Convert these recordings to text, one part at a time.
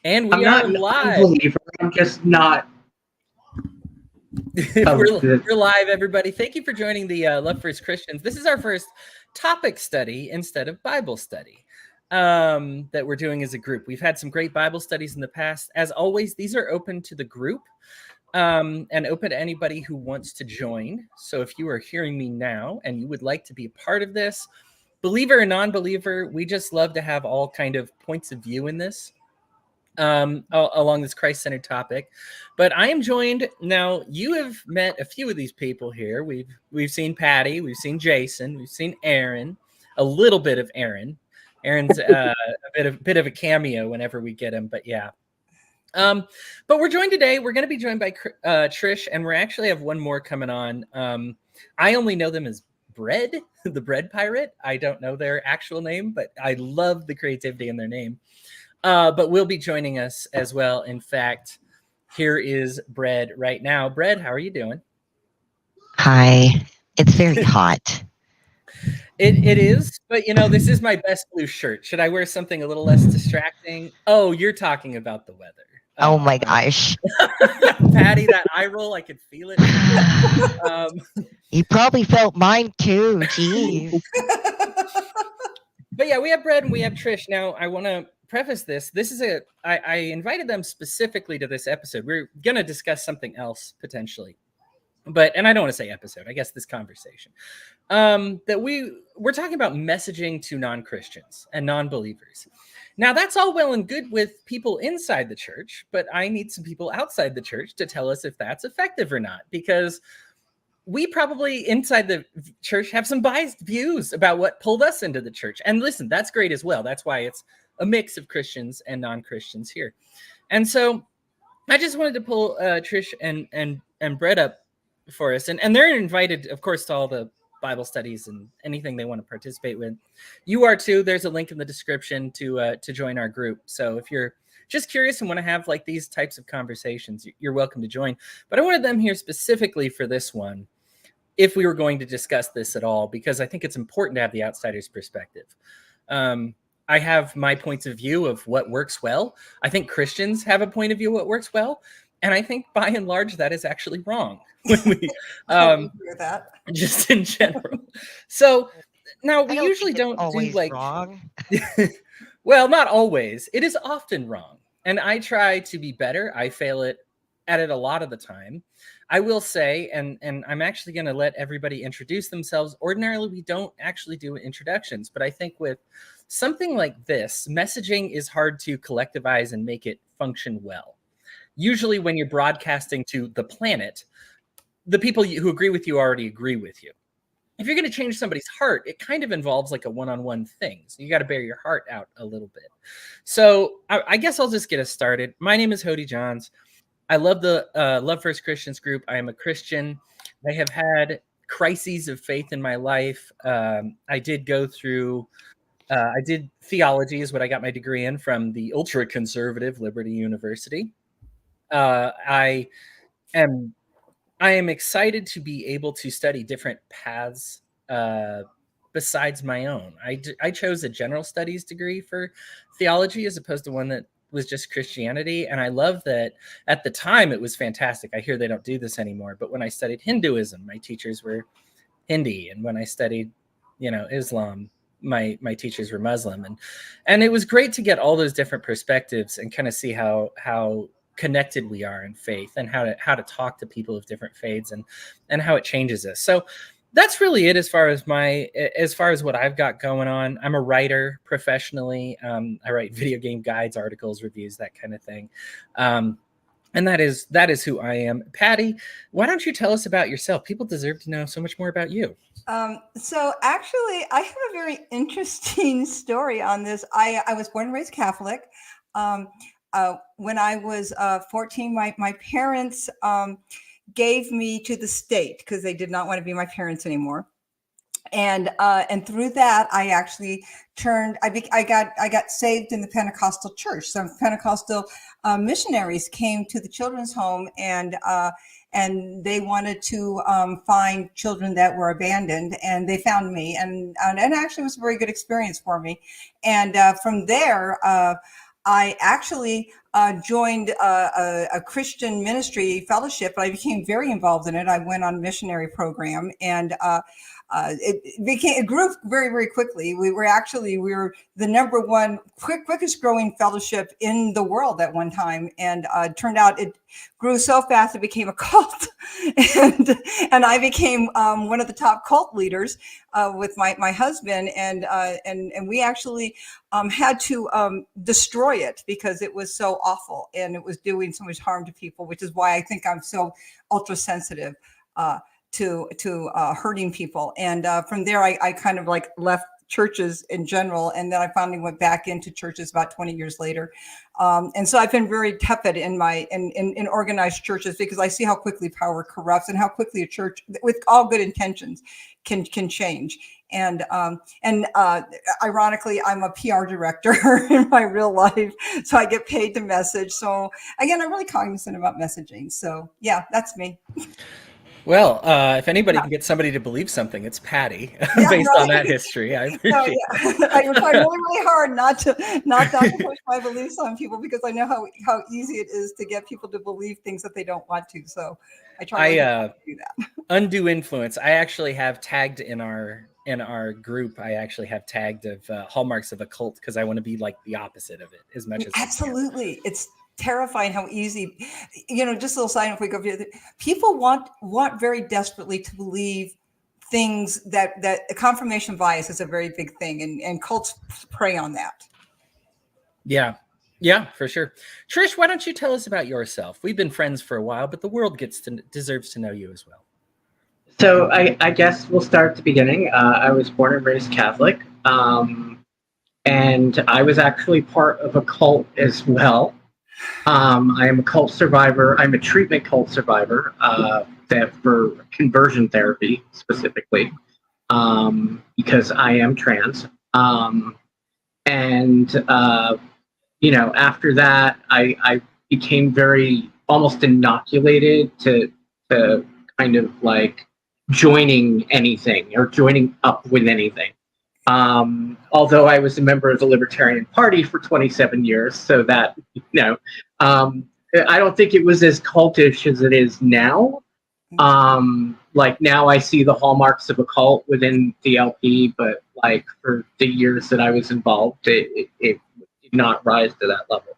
And I'm we not are an live. unbeliever. I'm just not. We're live, everybody. Thank you for joining the Love First Christians. This is our first topic study instead of Bible study that we're doing as a group. We've had some great Bible studies in the past. As always, these are open to the group and open to anybody who wants to join. So if you are hearing me now and you would like to be a part of this, believer or non-believer, we just love to have all kind of points of view in this. Along this Christ-centered topic, but I am joined now. You have met a few of these people here. We've seen Patty, we've seen Jason, we've seen Aaron, a little bit of Aaron. Aaron's a bit of a cameo whenever we get him, but yeah. But we're joined today. We're going to be joined by Trish, and we actually have one more coming on. I only know them as Bread, the Bread Pirate. I don't know their actual name, but I love the creativity in their name. But will be joining us as well. In fact, here is Bread right now. Bread, how are you doing? Hi. It's very hot. It is, but you know, this is my best blue shirt. Should I wear something a little less distracting? Oh, you're talking about the weather. Oh my gosh. Patty, that eye roll, I could feel it. You probably felt mine too. Jeez. But yeah, we have Bread and we have Trish. Now, I want to preface this. I invited them specifically to this episode. We're going to discuss something else potentially. And I don't want to say episode, I guess this conversation. That we're talking about messaging to non-Christians and non-believers. Now, that's all well and good with people inside the church, but I need some people outside the church to tell us if that's effective or not, because we probably inside the church have some biased views about what pulled us into the church. And listen, that's great as well. That's why it's a mix of Christians and non-Christians here. And so I just wanted to pull Trish and Brett up for us. And they're invited, of course, to all the Bible studies and anything they want to participate with. You are too. There's a link in the description to join our group. So if you're just curious and want to have like these types of conversations, you're welcome to join. But I wanted them here specifically for this one, if we were going to discuss this at all, because I think it's important to have the outsider's perspective. I have my points of view of what works well. I think Christians have a point of view of what works well. And I think by and large, that is actually wrong when we, with that. just in general. So now we I don't usually think it's don't always do like, wrong. well, not always. It is often wrong. And I try to be better. I fail at it a lot of the time. I will say, and I'm actually going to let everybody introduce themselves. Ordinarily, we don't actually do introductions, but I think with something like this, messaging is hard to collectivize and make it function well. Usually when you're broadcasting to the planet, the people who agree with you already agree with you. If you're going to change somebody's heart, it kind of involves like a one-on-one thing. So you got to bear your heart out a little bit. So I guess I'll just get us started. My name is Hody Johns. I love the Love First Christians group. I am a Christian. I have had crises of faith in my life. I did go through, I did theology is what I got my degree in from the ultra-conservative Liberty University. I am excited to be able to study different paths besides my own. I chose a general studies degree for theology as opposed to one that was just Christianity. And I love that at the time it was fantastic. I hear they don't do this anymore, but when I studied Hinduism, my teachers were Hindi. And when I studied, Islam, my teachers were Muslim. And it was great to get all those different perspectives and kind of see how connected we are in faith and how to talk to people of different faiths and how it changes us. So that's really it as far as what I've got going on. I'm a writer professionally. I write video game guides, articles, reviews, that kind of thing. And that is who I am. Patty, why don't you tell us about yourself? People deserve to know so much more about you. So actually, I have a very interesting story on this. I was born and raised Catholic. When I was 14, my parents gave me to the state because they did not want to be my parents anymore. And through that, I actually I got saved in the Pentecostal church. Some Pentecostal missionaries came to the children's home and they wanted to find children that were abandoned, and they found me, and actually it was a very good experience for me. And from there, I actually joined a Christian ministry fellowship, and I became very involved in it. I went on a missionary program, and it grew very, very quickly. We were the number one quickest growing fellowship in the world at one time, and it turned out it grew so fast it became a cult, and I became one of the top cult leaders with my husband, and we actually had to destroy it because it was so awful and it was doing so much harm to people, which is why I think I'm so ultra sensitive to hurting people. And from there, I kind of like left churches in general, and then I finally went back into churches about 20 years later. And so I've been very tepid in organized churches because I see how quickly power corrupts and how quickly a church with all good intentions can change. And ironically, I'm a PR director in my real life, so I get paid to message. So again, I'm really cognizant about messaging. So yeah, that's me. Well, if anybody can get somebody to believe something, it's Patty, based on that history. I appreciate I try really, really hard not to push my beliefs on people because I know how easy it is to get people to believe things that they don't want to. So I try to do that. Undue influence. I actually have tagged in our group. I actually have tagged of hallmarks of a cult because I want to be like the opposite of it as much as absolutely. It's terrifying how easy, just a little side note, if we go, people want very desperately to believe things that confirmation bias is a very big thing, and cults prey on that. Yeah, for sure. Trish, why don't you tell us about yourself? We've been friends for a while, but the world deserves to know you as well. So I guess we'll start at the beginning. I was born and raised Catholic, and I was actually part of a cult as well. I am a cult survivor. I'm a treatment cult survivor for conversion therapy specifically, because I am trans. After that, I became very almost inoculated to kind of like joining anything or joining up with anything. Although I was a member of the Libertarian Party for 27 years, so that, I don't think it was as cultish as it is now. Like now I see the hallmarks of a cult within the LP, but like for the years that I was involved, it did not rise to that level.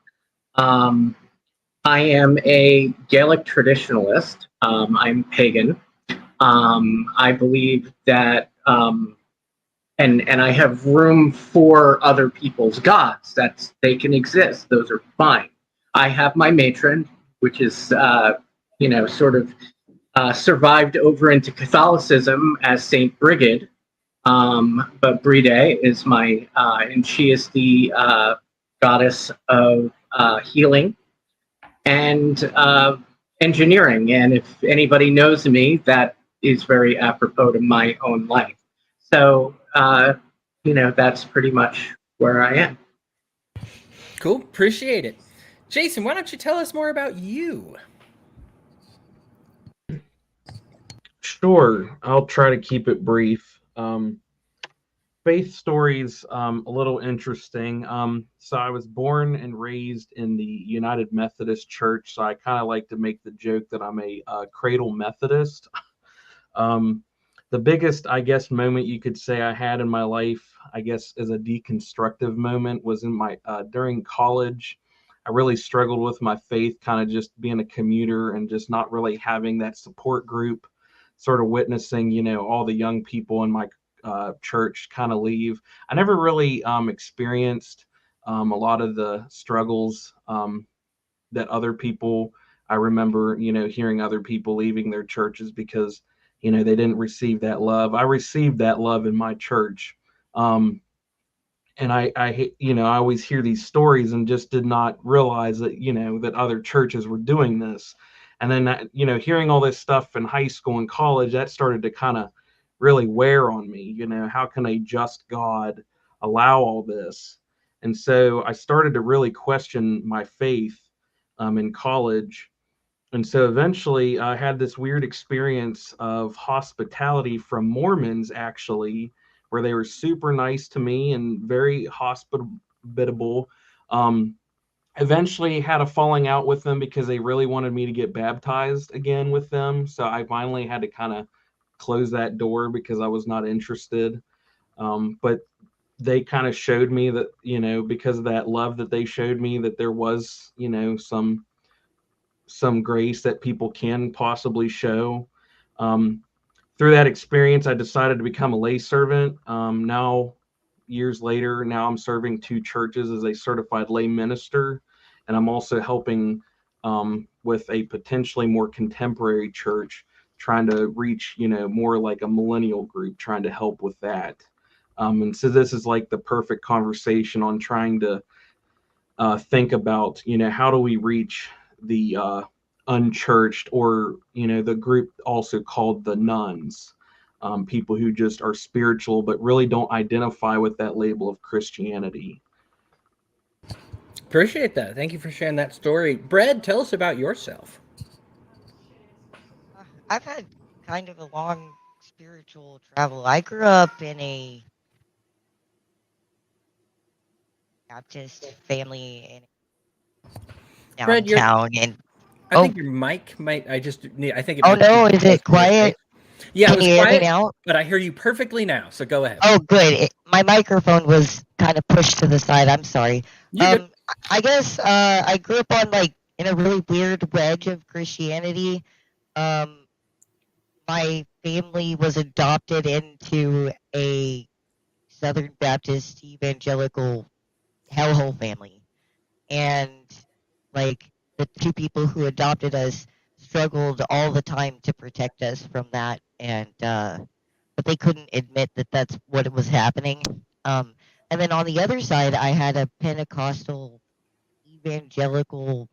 I am a Gaelic traditionalist. I'm pagan. I believe that and I have room for other people's gods. They can exist. Those are fine. I have my matron, which is survived over into Catholicism as Saint Brigid. But Bride is and she is the goddess of healing and engineering. And if anybody knows me, that is very apropos to my own life. So, that's pretty much where I am. Cool. Appreciate it. Jason, why don't you tell us more about you? Sure. I'll try to keep it brief. Faith stories, a little interesting. So I was born and raised in the United Methodist Church. So I kind of like to make the joke that I'm a cradle Methodist. The biggest, I guess, moment you could say I had in my life, I guess, as a deconstructive moment was in my during college. I really struggled with my faith, kind of just being a commuter and just not really having that support group, sort of witnessing, all the young people in my church kind of leave. I never really experienced a lot of the struggles that other people, I remember, hearing other people leaving their churches because they didn't receive that love. I received that love in my church. And I always hear these stories and just did not realize that, that other churches were doing this. And then, hearing all this stuff in high school and college, that started to kind of really wear on me. How can a just God allow all this? And so I started to really question my faith in college. And so eventually I had this weird experience of hospitality from Mormons, actually, where they were super nice to me and very hospitable. eventually had a falling out with them because they really wanted me to get baptized again with them. So I finally had to kind of close that door because I was not interested. But they kind of showed me that, because of that love that they showed me, that there was, some grace that people can possibly show. Through that experience, I decided to become a lay servant. Now, years later, now I'm serving 2 churches as a certified lay minister, and I'm also helping with a potentially more contemporary church, trying to reach, more like a millennial group, trying to help with that. And so this is like the perfect conversation on trying to think about, how do we reach the unchurched, or, the group also called the nuns, people who just are spiritual but really don't identify with that label of Christianity. Appreciate that. Thank you for sharing that story. Brad, tell us about yourself. I've had kind of a long spiritual travel. I grew up in a Baptist family in Brad, downtown, and I think your mic might. I think it. oh might be no, is it close to your face. quiet? Yeah, Can it was you hear me quiet, now? but I hear you perfectly now. So go ahead. Oh, good. My microphone was kind of pushed to the side. I'm sorry. You're good. I guess I grew up on in a really weird wedge of Christianity. My family was adopted into a Southern Baptist evangelical hellhole family, and the 2 people who adopted us struggled all the time to protect us from that, and but they couldn't admit that that's what was happening. And then on the other side, I had a Pentecostal evangelical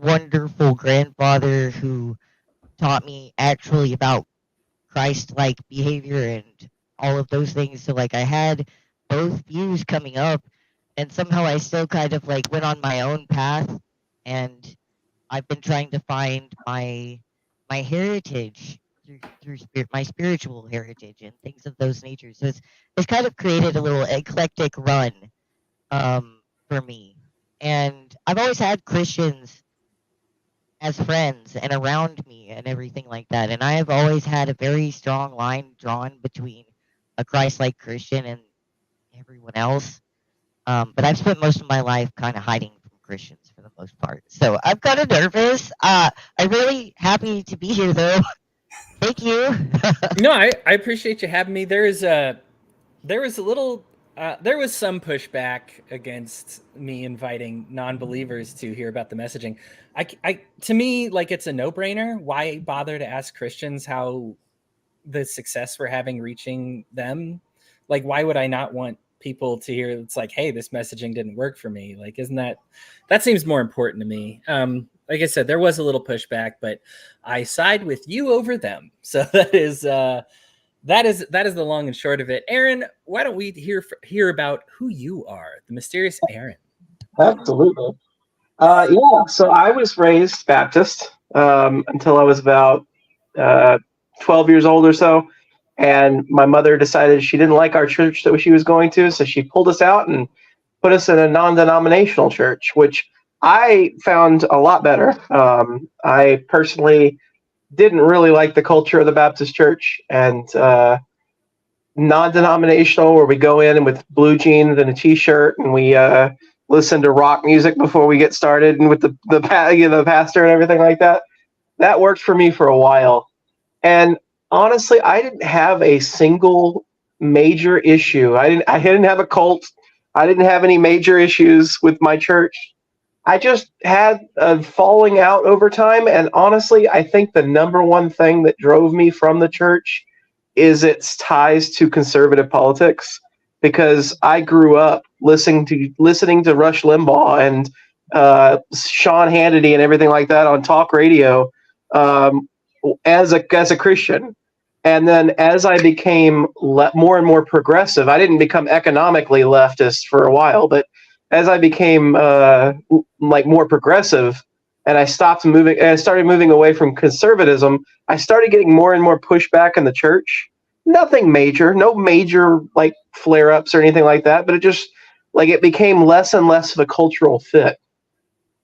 wonderful grandfather who taught me actually about Christ-like behavior and all of those things. So I had both views coming up, and somehow I still kind of went on my own path, and I've been trying to find my heritage through my spiritual heritage and things of those natures. So it's kind of created a little eclectic run for me, and I've always had Christians as friends and around me and everything like that. And I have always had a very strong line drawn between a Christ-like Christian and everyone else. But I've spent most of my life kind of hiding from Christians for the most part. So I'm kind of nervous. I'm really happy to be here, though. Thank you. No, I appreciate you having me. There was some pushback against me inviting non-believers to hear about the messaging. To me, it's a no-brainer. Why bother to ask Christians how the success we're having reaching them? Why would I not want people to hear it's hey, this messaging didn't work for me? Isn't that seems more important to me. Like I said, there was a little pushback, but I side with you over them. So that is the long and short of it. Aaron, why don't we hear about who you are, the mysterious Aaron? Absolutely. So I was raised Baptist until I was about 12 years old or so. And my mother decided she didn't like our church that she was going to, so she pulled us out and put us in a non-denominational church, which I found a lot better. I personally didn't really like the culture of the Baptist church, and non-denominational, where we go in and with blue jeans and a t-shirt, and we listen to rock music before we get started, and with the pastor and everything like that. That worked for me for a while. And honestly, I didn't have a single major issue. I didn't have a cult. I didn't have any major issues with my church. I just had a falling out over time. And honestly, I think the number one thing that drove me from the church is its ties to conservative politics, because I grew up listening to Rush Limbaugh and Sean Hannity and everything like that on talk radio as a Christian. And then as I became more and more progressive, I didn't become economically leftist for a while, but as I became more progressive, and I started moving away from conservatism, I started getting more and more pushback in the church. Nothing major, no major flare-ups or anything like that, but it just it became less and less of a cultural fit.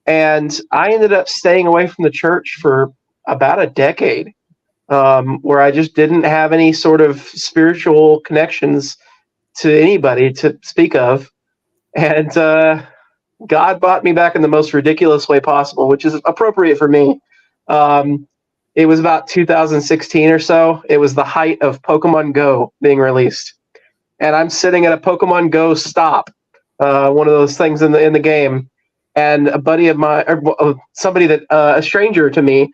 And I ended up staying away from the church for about a decade, where I just didn't have any sort of spiritual connections to anybody to speak of. And God brought me back in the most ridiculous way possible, which is appropriate for me. It was about 2016 or so. It was the height of Pokemon Go being released, and I'm sitting at a Pokemon Go stop, one of those things in the game, and a buddy of mine, or somebody that a stranger to me,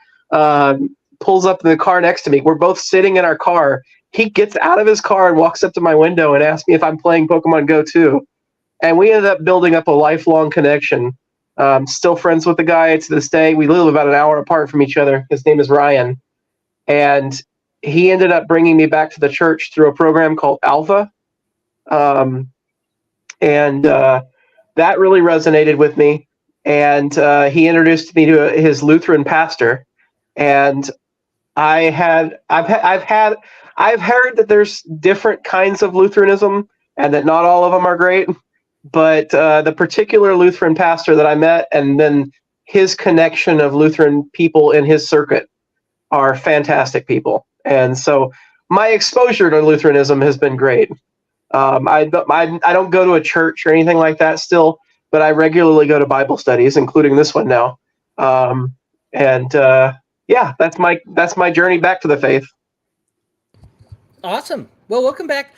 pulls up in the car next to me. We're both sitting in our car. He gets out of his car and walks up to my window and asks me if I'm playing Pokemon Go too. And we ended up building up a lifelong connection. Still friends with the guy to this day. We live about an hour apart from each other. His name is Ryan. And he ended up bringing me back to the church through a program called Alpha. And that really resonated with me. And he introduced me to his Lutheran pastor. And I've heard that there's different kinds of Lutheranism and that not all of them are great. But the particular Lutheran pastor that I met, and then his connection of Lutheran people in his circuit, are fantastic people. And so my exposure to Lutheranism has been great. I don't go to a church or anything like that still, but I regularly go to Bible studies, including this one now. Yeah, that's my journey back to the faith. Awesome. Well, welcome back.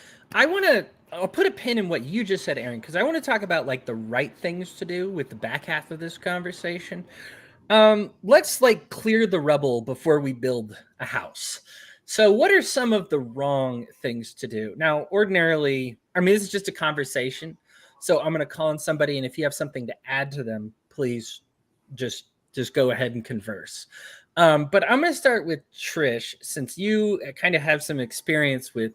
I'll put a pin in what you just said, Aaron, because I want to talk about like the right things to do with the back half of this conversation. Let's like clear the rubble before we build a house. So what are some of the wrong things to do? Now, ordinarily, I mean, this is just a conversation. So I'm going to call on somebody, and if you have something to add to them, please just go ahead and converse. But I'm going to start with Trish, since you kind of have some experience with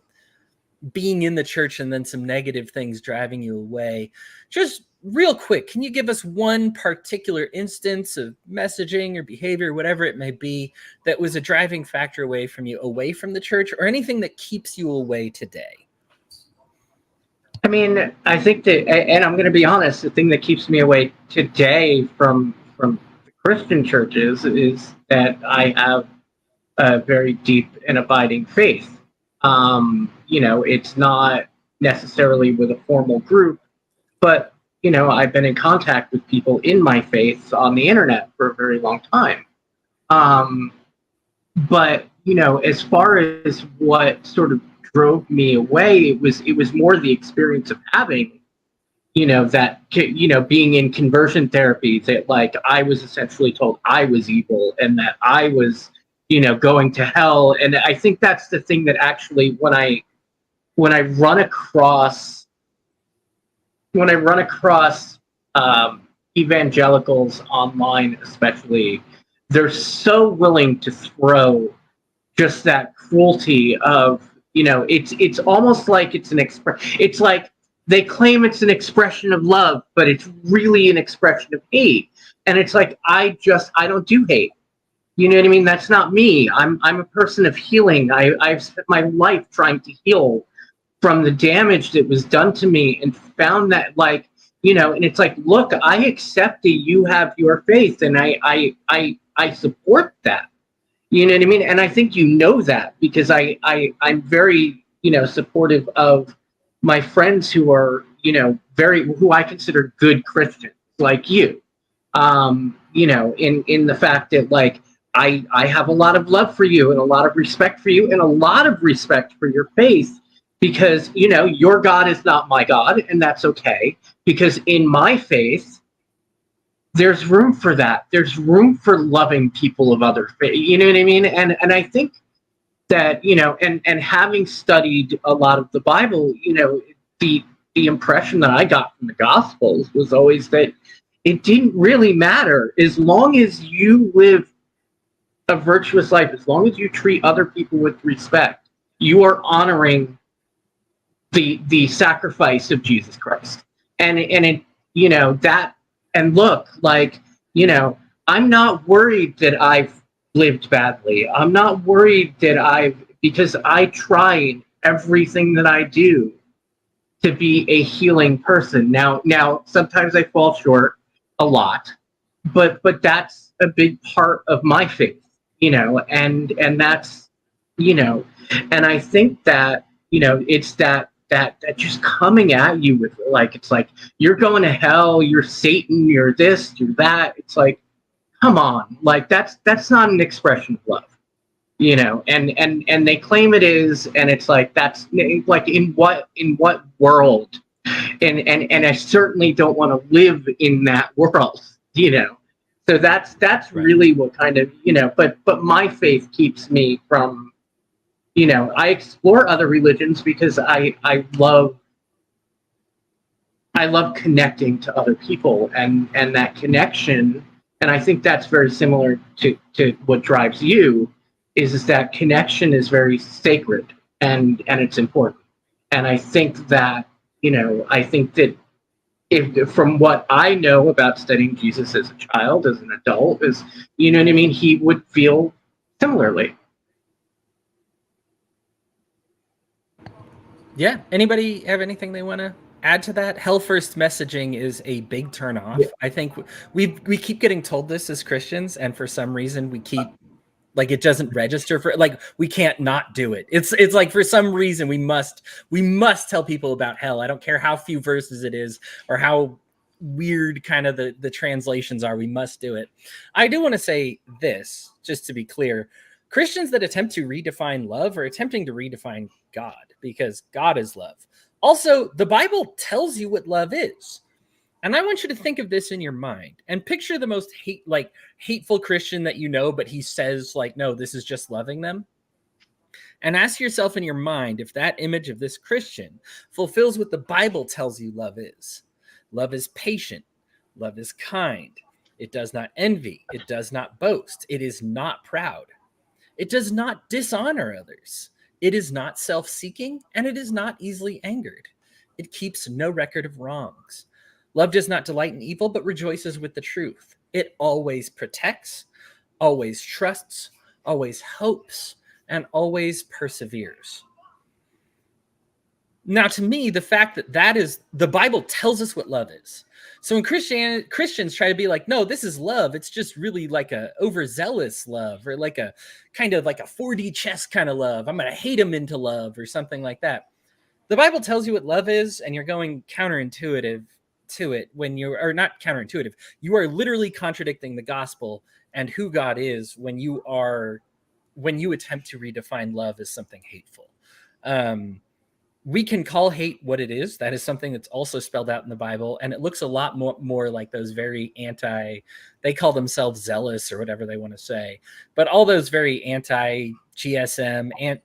being in the church and then some negative things driving you away. Just real quick, can you give us one particular instance of messaging or behavior, whatever it may be, that was a driving factor away from the church, or anything that keeps you away today? I mean, I think that, and I'm going to be honest, the thing that keeps me away today from the Christian churches is that I have a very deep and abiding faith. It's not necessarily with a formal group, but, I've been in contact with people in my faith on the internet for a very long time. But, as far as what sort of drove me away, it was more the experience of having, being in conversion therapy, that like I was essentially told I was evil and that I was, going to hell. And I think that's the thing that actually, when I run across evangelicals online, especially, they're so willing to throw just that cruelty of, it's almost like it's it's like they claim it's an expression of love, but it's really an expression of hate. And it's like, I don't do hate. You know what I mean? That's not me. I'm a person of healing. I've spent my life trying to heal from the damage that was done to me, and found that, like, and it's like, look, I accept that you have your faith, and I support that. You know what I mean? And I think that because I'm very, supportive of my friends who are, who I consider good Christians like you. In the fact that, like, I have a lot of love for you and a lot of respect for you and a lot of respect for your faith, because, your God is not my God, and that's okay, because in my faith, there's room for that. There's room for loving people of other faith. You know what I mean? And I think that, and having studied a lot of the Bible, the impression that I got from the Gospels was always that it didn't really matter. As long as you live a virtuous life, as long as you treat other people with respect, you are honoring the sacrifice of Jesus Christ. And it, that, and look, like, I'm not worried that I've lived badly. I'm not worried that because I try everything that I do to be a healing person. Now, sometimes I fall short a lot, but that's a big part of my faith, and that's, and I think that, it's that just coming at you with, like, it's like, you're going to hell, you're Satan, you're this, you're that. It's like, come on, like, that's not an expression of love, and they claim it is, and it's like, that's like, in what world? And I certainly don't want to live in that world, so that's Right. really what kind of, but my faith keeps me from, I explore other religions because I love connecting to other people, and that connection, and I think that's very similar to what drives you, is that connection is very sacred, and it's important. And I think that, if, from what I know about studying Jesus as a child, as an adult, is, you know what I mean, he would feel similarly. Yeah. Anybody have anything they want to add to that? Hell first messaging is a big turn off. Yeah. I think we keep getting told this as Christians, and for some reason we keep, like, it doesn't register for, like, we can't not do it. It's like, for some reason we must tell people about hell. I don't care how few verses it is or how weird kind of the translations are. We must do it. I do want to say this, just to be clear. Christians that attempt to redefine love are attempting to redefine God, because God is love. Also, the Bible tells you what love is. And I want you to think of this in your mind and picture the most hateful Christian that you know, but he says, like, no, this is just loving them. And ask yourself in your mind if that image of this Christian fulfills what the Bible tells you love is. Love is patient. Love is kind. It does not envy. It does not boast. It is not proud. It does not dishonor others. It is not self-seeking, and it is not easily angered. It keeps no record of wrongs. Love does not delight in evil, but rejoices with the truth. It always protects, always trusts, always hopes, and always perseveres. Now, to me, the fact that is, the Bible tells us what love is. So when Christians try to be like, no, this is love, it's just really like a overzealous love, or like a kind of like a 4D chess kind of love. I'm going to hate him into love, or something like that. The Bible tells you what love is, and you're going counterintuitive to it when are not counterintuitive. You are literally contradicting the gospel and who God is when you attempt to redefine love as something hateful. We can call hate what it is. That is something that's also spelled out in the Bible. And it looks a lot more like those very they call themselves zealous or whatever they want to say, but all those very anti-GSM and,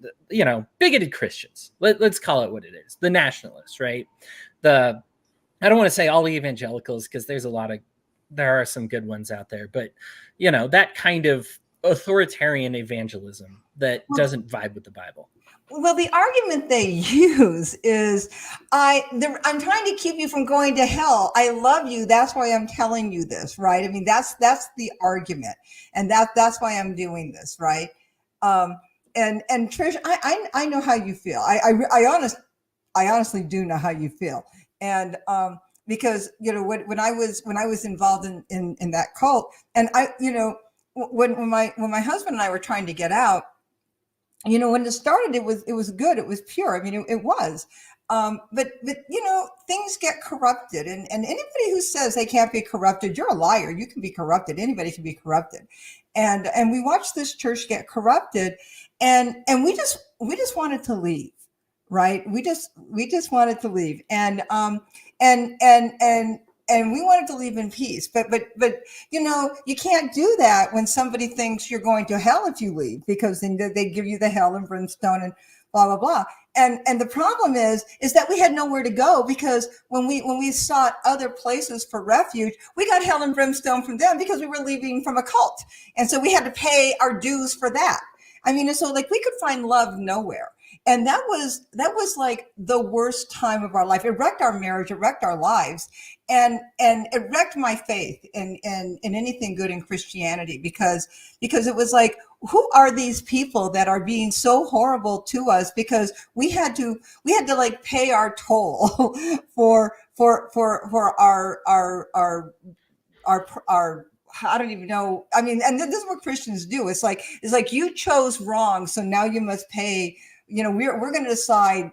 bigoted Christians. Let's call it what it is. The nationalists, right? I don't want to say all the evangelicals, because there are some good ones out there, but that kind of authoritarian evangelism that doesn't vibe with the Bible. Well, the argument they use is, I'm trying to keep you from going to hell. I love you. That's why I'm telling you this, right? I mean, that's the argument, and that's why I'm doing this, right? And Trish, I know how you feel. I honestly do know how you feel, and because when I was involved in that cult, and when my husband and I were trying to get out. When it started, it was good. It was pure. I mean, it was. But things get corrupted, and anybody who says they can't be corrupted, you're a liar. You can be corrupted. Anybody can be corrupted. And we watched this church get corrupted, and we just wanted to leave, right? We just wanted to leave, and we wanted to leave in peace, but you can't do that when somebody thinks you're going to hell if you leave, because then they give you the hell and brimstone and blah blah blah. And the problem is that we had nowhere to go, because when we sought other places for refuge, we got hell and brimstone from them because we were leaving from a cult, and so we had to pay our dues for that. I mean, so like we could find love nowhere. And that was like the worst time of our life. It wrecked our marriage, it wrecked our lives, and it wrecked my faith in anything good in Christianity, because it was like, who are these people that are being so horrible to us? Because we had to like pay our toll for our I don't even know. I mean, and this is what Christians do. It's like you chose wrong, so now you must pay. We're going to decide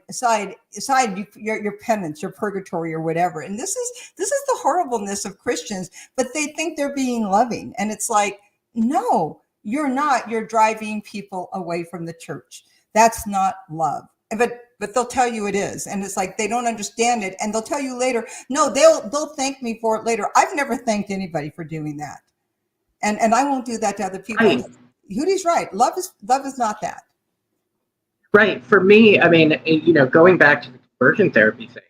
your penance, your purgatory, or whatever. And this is the horribleness of Christians. But they think they're being loving, and it's like, no, you're not. You're driving people away from the church. That's not love. But they'll tell you it is, and it's like they don't understand it, and they'll tell you later. No, they'll thank me for it later. I've never thanked anybody for doing that, and I won't do that to other people. Right. Hudy's right. Love is not that. Right. For me, I mean, going back to the conversion therapy thing,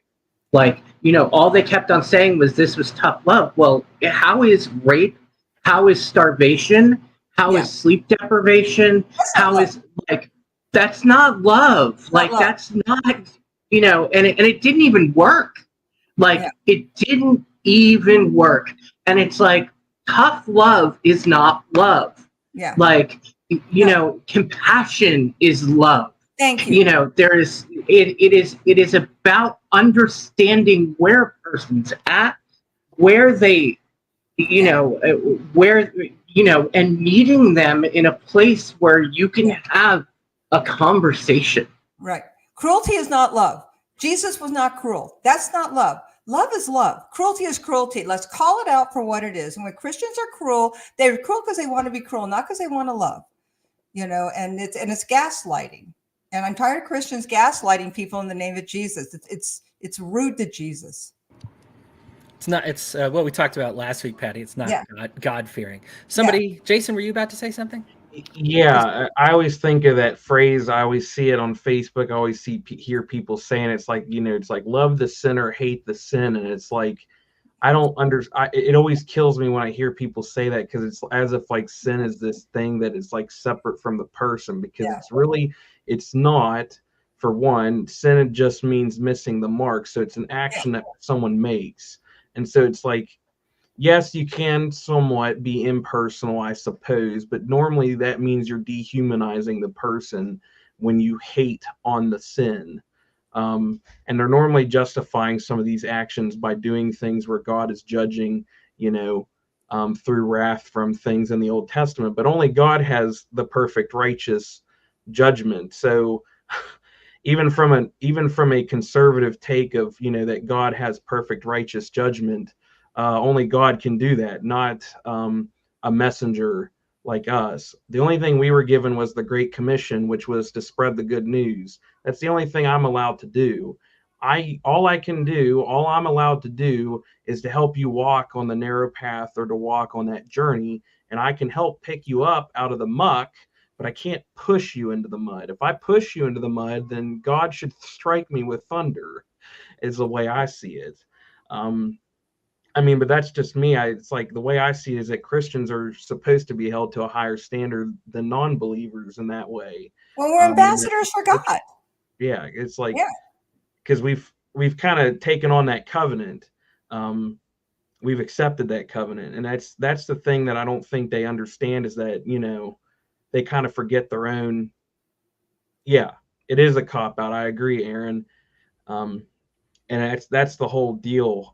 like, all they kept on saying was this was tough love. Well, how is rape? How is starvation? How is sleep deprivation? How is that's not love. Like, that's not, and it didn't even work. It didn't even work. And it's like, tough love is not love. Yeah. Compassion is love. Thank you. It is about understanding where a person's at, where they, and meeting them in a place where you can have a conversation. Right. Cruelty is not love. Jesus was not cruel. That's not love. Love is love. Cruelty is cruelty. Let's call it out for what it is. And when Christians are cruel, they're cruel because they want to be cruel, not because they want to love. And it's gaslighting. And I'm tired of Christians gaslighting people in the name of Jesus. It's rude to Jesus. It's not. It's what we talked about last week, Patty. It's not God fearing. Jason, were you about to say something? Yeah, I always think of that phrase. I always see it on Facebook. I always hear people saying it's like, it's like love the sinner, hate the sin, and it's like it always kills me when I hear people say that, because it's as if like sin is this thing that is like separate from the person, because it's not. For one, sin just means missing the mark, so it's an action that someone makes, and so it's like, yes, you can somewhat be impersonal, I suppose, but normally that means you're dehumanizing the person when you hate on the sin. And they're normally justifying some of these actions by doing things where God is judging, through wrath from things in the Old Testament. But only God has the perfect righteous judgment. So even from a conservative take of, that God has perfect righteous judgment, only God can do that, not a messenger like us. The only thing we were given was the Great Commission, which was to spread the good news. That's the only thing I'm allowed to do. All I'm allowed to do is to help you walk on the narrow path, or to walk on that journey. And I can help pick you up out of the muck, but I can't push you into the mud. If I push you into the mud, then God should strike me with thunder, is the way I see it. But that's just me. It's like the way I see it is that Christians are supposed to be held to a higher standard than non-believers in that way. Well, we're ambassadors for God. Yeah, it's like, because we've kind of taken on that covenant. We've accepted that covenant, and that's the thing that I don't think they understand, is that they kind of forget their own. Yeah, it is a cop out. I agree, Aaron. And that's the whole deal.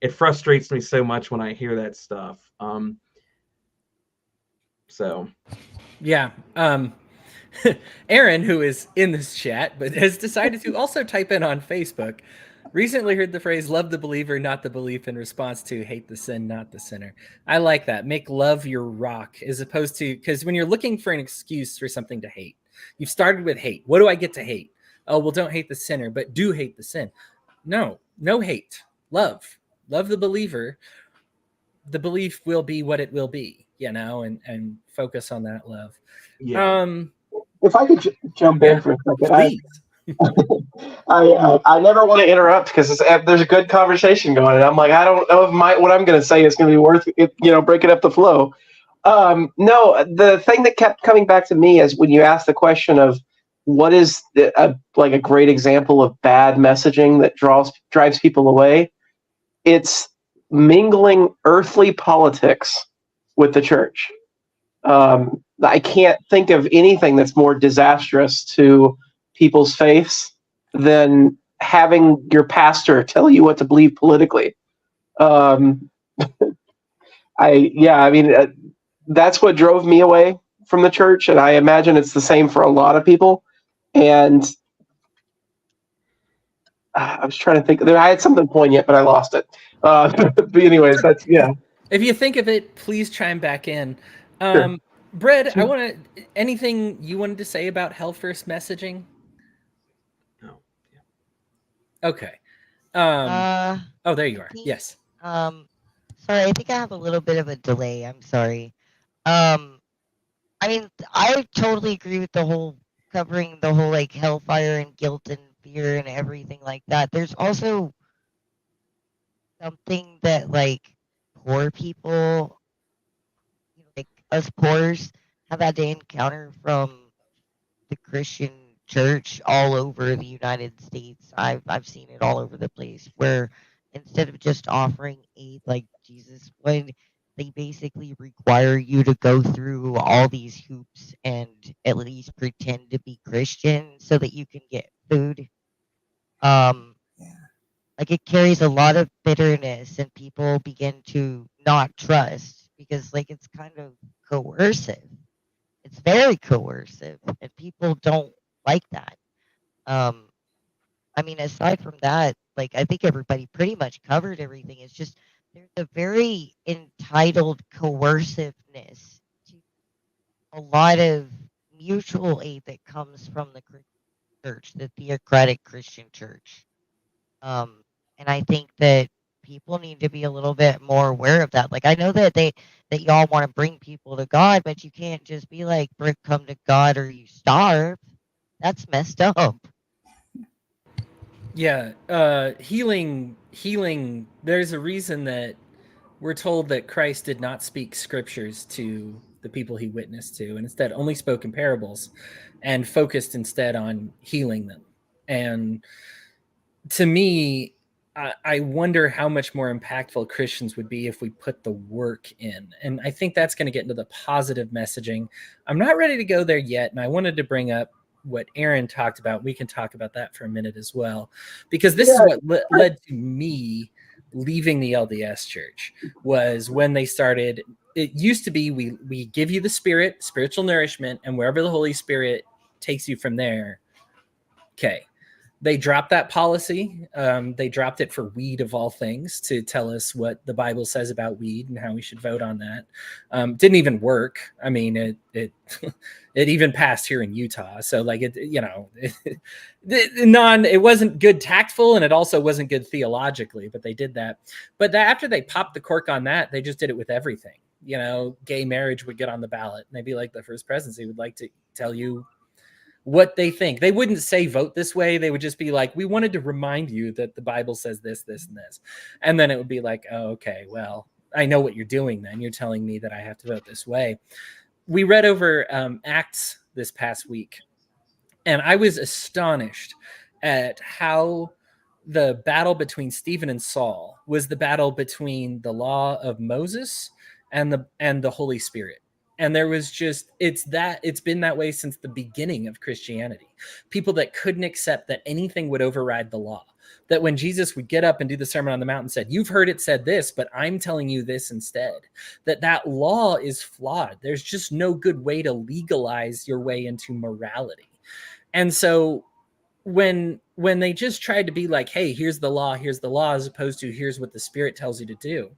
It frustrates me so much when I hear that stuff. Yeah. Aaron, who is in this chat but has decided to also type in on Facebook, recently heard the phrase "love the believer, not the belief," in response to "hate the sin, not the sinner." I like that. Make love your rock, as opposed to, because when you're looking for an excuse for something to hate, you've started with hate. What do I get to hate? Oh, well, don't hate the sinner, but do hate the sin. No hate. Love the believer. The belief will be what it will be, and focus on that love. Yeah. If I could jump in for a second, Please. I never want to interrupt, because there's a good conversation going, and I'm like, I don't know if what I'm going to say is going to be worth it, breaking up the flow. No, the thing that kept coming back to me is when you asked the question of what is a great example of bad messaging that drives people away. It's mingling earthly politics with the church. I can't think of anything that's more disastrous to people's faiths than having your pastor tell you what to believe politically. I mean, that's what drove me away from the church, and I imagine it's the same for a lot of people. And I was trying to think. I had something poignant, but I lost it. But anyways, that's yeah. If you think of it, please chime back in. Sure. Brett, I Sure. want to. Anything you wanted to say about Hell First messaging? No. Okay. Uh, Oh, there you are. think- Yes. sorry, I think I have a little bit of a delay. I'm sorry. I mean, I totally agree with the whole covering the whole like hellfire and guilt and fear and everything like that. There's also something that like poor people, like us poors, have had to encounter from the Christian church all over the United States. I've seen it all over the place where instead of just offering aid like Jesus would, they basically require you to go through all these hoops and at least pretend to be Christian so that you can get food. Um Yeah. like it carries a lot of bitterness and people begin to not trust because like it's kind of coercive. It's very coercive and people don't like that. Um I mean, aside from that, like I think everybody pretty much covered everything. It's just there's a very entitled coerciveness to a lot of mutual aid that comes from the Christian church, the theocratic Christian church. And I think that people need to be a little bit more aware of that. Like I know that that y'all want to bring people to God, but you can't just be like, come to God or you starve." That's messed up. Yeah. Healing. There's a reason that we're told that Christ did not speak scriptures to the people he witnessed to, and instead only spoke in parables, and focused instead on healing them. And to me, I wonder how much more impactful Christians would be if we put the work in. And I think that's going to get into the positive messaging. I'm not ready to go there yet. And I wanted to bring up what Aaron talked about. We can talk about that for a minute as well, because this is what led to me leaving the LDS church was when they started. It used to be we give you the spirit, spiritual nourishment, and wherever the Holy Spirit takes you from there. Okay. They dropped that policy. They dropped it for weed of all things to tell us what the Bible says about weed and how we should vote on that. Didn't even work. I mean, it it even passed here in Utah. So like it wasn't good tactful, and it also wasn't good theologically. But they did that. But after they popped the cork on that, they just did it with everything. Gay marriage would get on the ballot. And they'd be like, the First Presidency would like to tell you what they think. They wouldn't say vote this way. They would just be like, we wanted to remind you that the Bible says this, this, and this. And then it would be like, oh, okay, well, I know what you're doing then. You're telling me that I have to vote this way. We read over Acts this past week, and I was astonished at how the battle between Stephen and Saul was the battle between the law of Moses and the Holy Spirit. And there was just, it's been that way since the beginning of Christianity. People that couldn't accept that anything would override the law. That when Jesus would get up and do the Sermon on the Mount and said, you've heard it said this, but I'm telling you this instead. That law is flawed. There's just no good way to legalize your way into morality. And so when they just tried to be like, hey, here's the law, as opposed to here's what the Spirit tells you to do.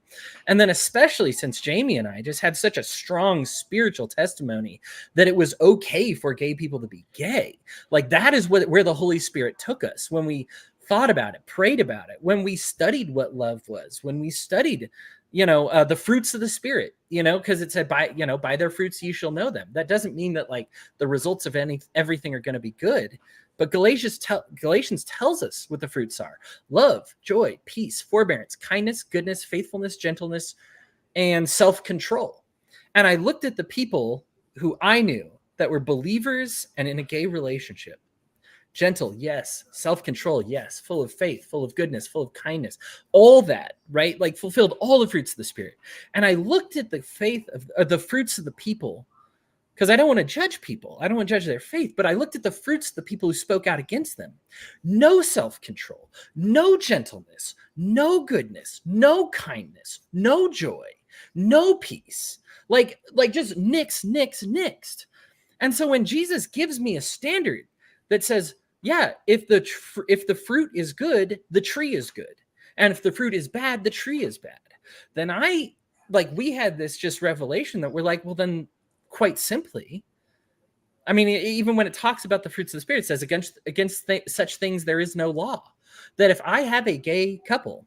And then especially since Jamie and I just had such a strong spiritual testimony that it was okay for gay people to be gay. Like that is where the Holy Spirit took us when we thought about it, prayed about it, when we studied what love was, when we studied the fruits of the Spirit, because it said by their fruits you shall know them. That doesn't mean that like the results of everything are going to be good. But Galatians tells us what the fruits are: love, joy, peace, forbearance, kindness, goodness, faithfulness, gentleness, and self-control. And I looked at the people who I knew that were believers and in a gay relationship. Gentle, yes. Self-control, yes. Full of faith, full of goodness, full of kindness. All that, right? Like fulfilled all the fruits of the Spirit. And I looked at the faith of the fruits of the people, because I don't want to judge people. I don't want to judge their faith. But I looked at the fruits of the people who spoke out against them. No self-control, no gentleness, no goodness, no kindness, no joy. no peace, like just nixed. And so when Jesus gives me a standard that says, yeah, if the fruit is good, the tree is good, and if the fruit is bad, the tree is bad, then we had this just revelation that we're like, well, then quite simply, I mean, even when it talks about the fruits of the Spirit, it says against such things there is no law. That if I have a gay couple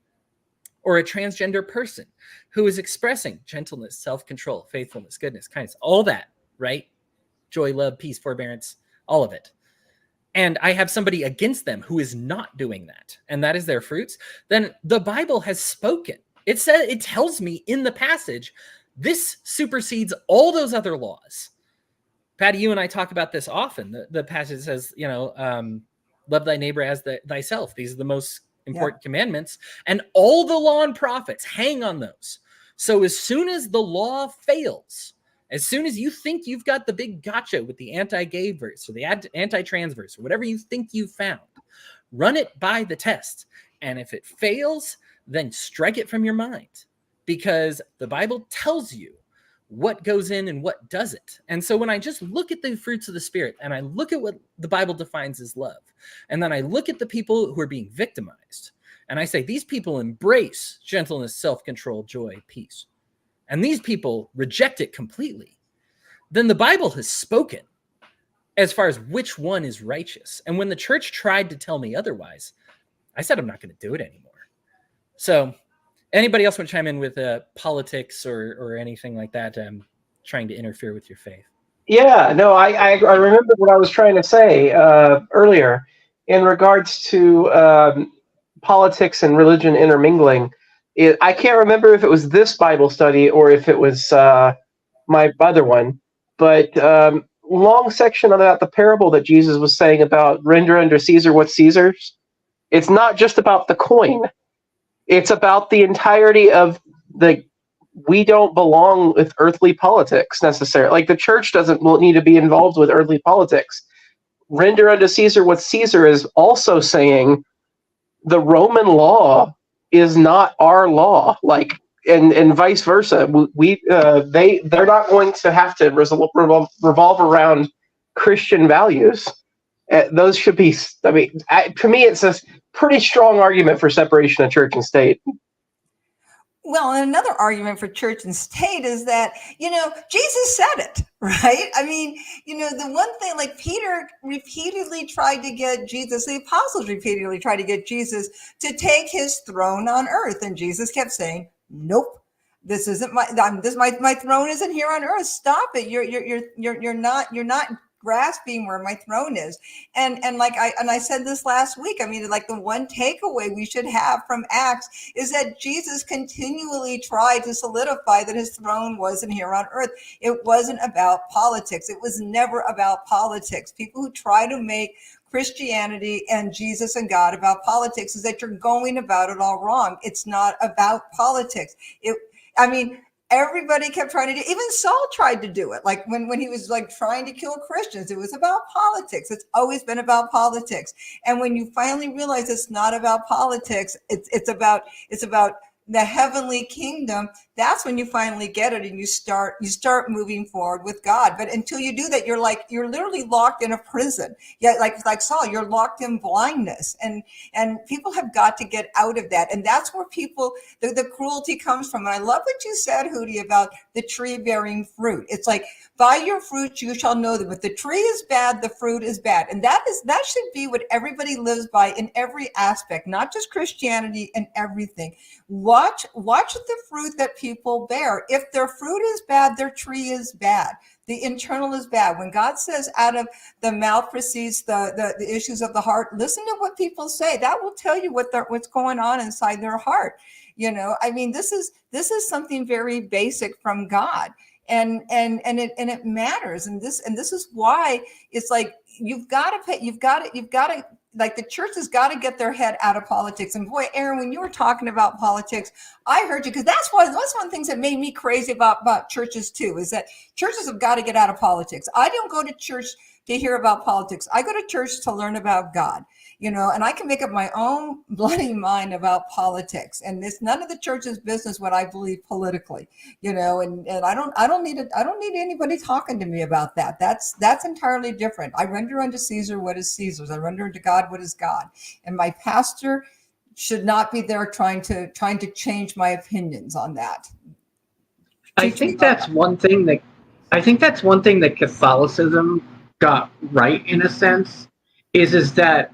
or a transgender person who is expressing gentleness, self-control, faithfulness, goodness, kindness, all that, right? Joy, love, peace, forbearance, all of it. And I have somebody against them who is not doing that, and that is their fruits, then the Bible has spoken. It tells me in the passage, this supersedes all those other laws. Patty, you and I talk about this often. The passage says, love thy neighbor as thyself. These are the most important commandments. And all the law and prophets hang on those. So as soon as the law fails, as soon as you think you've got the big gotcha with the anti-gay verse or the anti-trans verse or whatever you think you've found, run it by the test. And if it fails, then strike it from your mind, because the Bible tells you what goes in and what doesn't. And so when I just look at the fruits of the Spirit and I look at what the Bible defines as love, and then I look at the people who are being victimized, and I say, these people embrace gentleness, self-control, joy, peace, and these people reject it completely, then the Bible has spoken as far as which one is righteous. And when the church tried to tell me otherwise, I said, I'm not going to do it anymore. So anybody else want to chime in with politics or anything like that, trying to interfere with your faith? Yeah, no, I remember what I was trying to say earlier in regards to politics and religion intermingling. I can't remember if it was this Bible study or if it was my other one, but long section about the parable that Jesus was saying about render unto Caesar what's Caesar's. It's not just about the coin. It's about the entirety of we don't belong with earthly politics necessarily. Like the church doesn't need to be involved with earthly politics. Render unto Caesar what Caesar is also saying the Roman law is not our law, and vice versa. They're not going to have to revolve around Christian values. Those should be. I mean, to me, it's a pretty strong argument for separation of church and state. Well, and another argument for church and state is that, Jesus said it, right? I mean, the one thing, like Peter repeatedly tried to get Jesus, the apostles repeatedly tried to get Jesus to take his throne on earth. And Jesus kept saying, nope, this isn't my throne isn't here on earth. Stop it. You're not grasping where my throne is. And I said this last week. I mean, like the one takeaway we should have from Acts is that Jesus continually tried to solidify that his throne wasn't here on earth. It wasn't about politics. It was never about politics. People who try to make Christianity and Jesus and God about politics is that you're going about it all wrong. It's not about politics. Everybody kept trying to do, even Saul tried to do it. Like when he was trying to kill Christians, it was about politics. It's always been about politics. And when you finally realize it's not about politics, it's about the heavenly kingdom, that's when you finally get it and you start moving forward with God. But until you do that, you're literally locked in a prison. Yeah, like Saul, you're locked in blindness. And people have got to get out of that. And that's where the cruelty comes from. And I love what you said, Hootie, about the tree bearing fruit. It's like, by your fruits you shall know them. If the tree is bad, the fruit is bad. And that should be what everybody lives by in every aspect, not just Christianity and everything. Watch the fruit that people bear. If their fruit is bad, their tree is bad. The internal is bad. When God says out of the mouth proceeds the issues of the heart, listen to what people say. That will tell you what's going on inside their heart. This is something very basic from God. And it matters. And this is why it's like, you've got to like the church has got to get their head out of politics. And boy, Aaron, when you were talking about politics, I heard you, because that's one of the things that made me crazy about churches too, is that churches have got to get out of politics. I don't go to church to hear about politics. I go to church to learn about God, and I can make up my own bloody mind about politics. And it's none of the church's business what I believe politically, and I don't need anybody talking to me about that. That's entirely different. I render unto Caesar what is Caesar's. I render unto God what is God. And my pastor should not be there trying to change my opinions on that. I think that's one thing that Catholicism got right, in a sense, is that,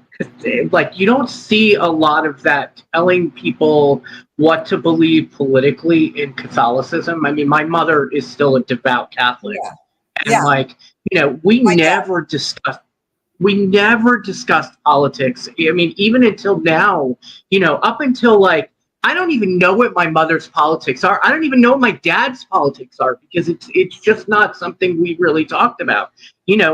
like, you don't see a lot of that telling people what to believe politically in Catholicism. I mean, my mother is still a devout Catholic, and like, we never discussed politics. I mean, even until now, up until, like, I don't even know what my mother's politics are. I don't even know what my dad's politics are, because it's just not something we really talked about.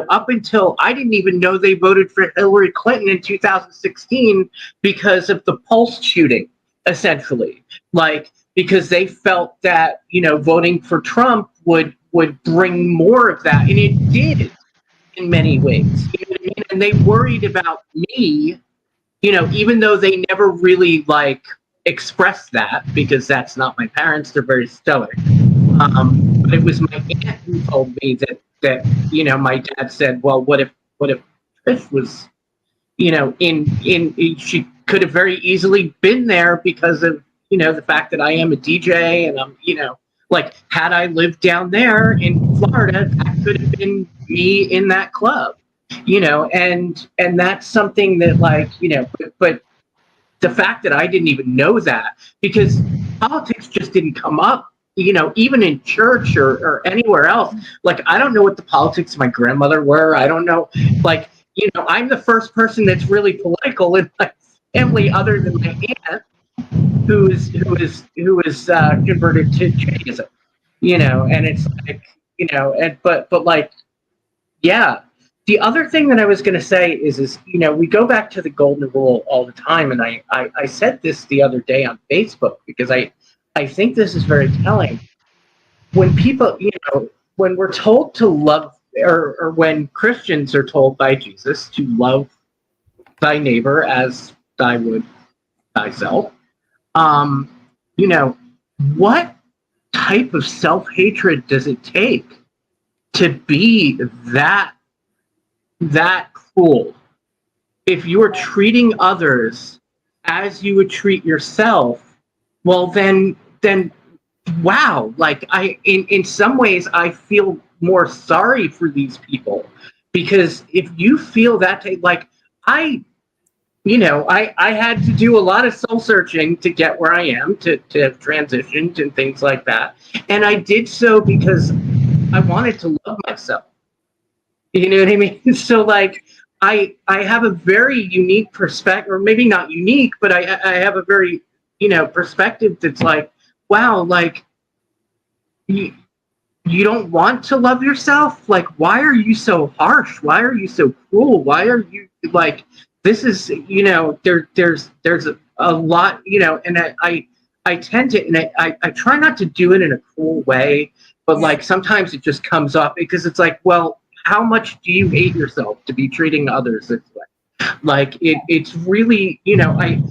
Up until I didn't even know they voted for Hillary Clinton in 2016 because of the Pulse shooting, essentially. Like, because they felt that, voting for Trump would bring more of that. And it did in many ways. You know what I mean? And they worried about me, even though they never really, like, express that, because that's not my parents. They're very stoic. But it was my aunt who told me that my dad said, well, what if Trish was, she could have very easily been there because of, the fact that I am a DJ, and I'm, like, had I lived down there in Florida, that could have been me in that club, and that's something that, like, but the fact that I didn't even know that, because politics just didn't come up, even in church or anywhere else. Like, I don't know what the politics of my grandmother were. I don't know, like, I'm the first person that's really political in my family, other than my aunt, who is converted to Judaism, and it's like, but like, yeah. The other thing that I was going to say is we go back to the golden rule all the time, and I said this the other day on Facebook, because I think this is very telling. When people, when we're told to love, or when Christians are told by Jesus to love thy neighbor as thy would thyself, what type of self-hatred does it take to be that cruel? If you are treating others as you would treat yourself, well, then wow, like, in some ways I feel more sorry for these people, because if you feel that, like, I had to do a lot of soul searching to get where I am, to have transitioned and things like that, and I did so because I wanted to love myself. You know what I mean? So, like, I have a very unique perspective, or maybe not unique, but I have a very, perspective that's like, wow, like, you don't want to love yourself? Like, why are you so harsh? Why are you so cruel? Why are you, like, this is, there's a lot, and I tend to, and I try not to do it in a cruel way, but like, sometimes it just comes up, because it's like, well, how much do you hate yourself to be treating others this way? Like, it's really, I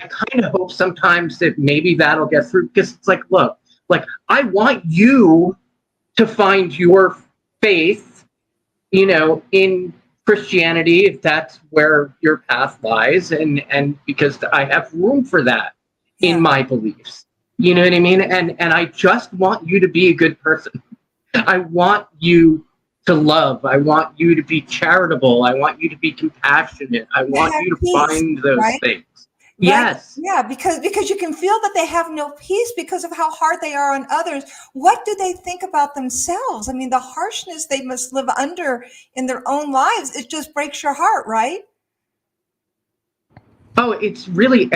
kind of hope sometimes that maybe that'll get through, because it's like, look, like, I want you to find your faith, in Christianity, if that's where your path lies, and because I have room for that in my beliefs. You know what I mean? And I just want you to be a good person. I want you to love. I want you to be charitable. I want you to be compassionate. I want you to find those things. Right? Yes. Yeah, because you can feel that they have no peace because of how hard they are on others. What do they think about themselves? I mean, the harshness they must live under in their own lives, it just breaks your heart, right? Oh, it's really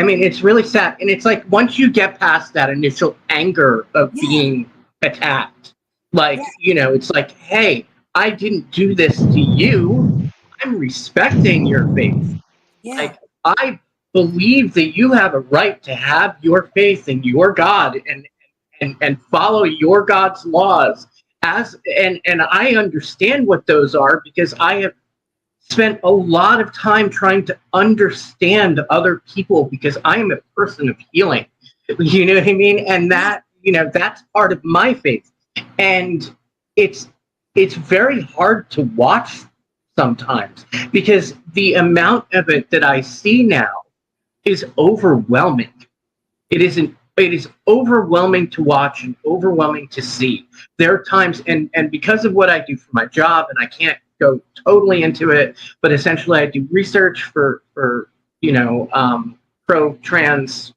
sad. And it's like, once you get past that initial anger of being attacked, like, it's like, hey, I didn't do this to you. I'm respecting your faith. Yeah. Like, I believe that you have a right to have your faith in your God, and follow your God's laws, and I understand what those are because I have spent a lot of time trying to understand other people because I am a person of healing. You know what I mean? And that, that's part of my faith. And it's very hard to watch sometimes because the amount of it that I see now is overwhelming. It is overwhelming to watch and overwhelming to see. There are times, and because of what I do for my job, and I can't go totally into it, but essentially I do research for pro-trans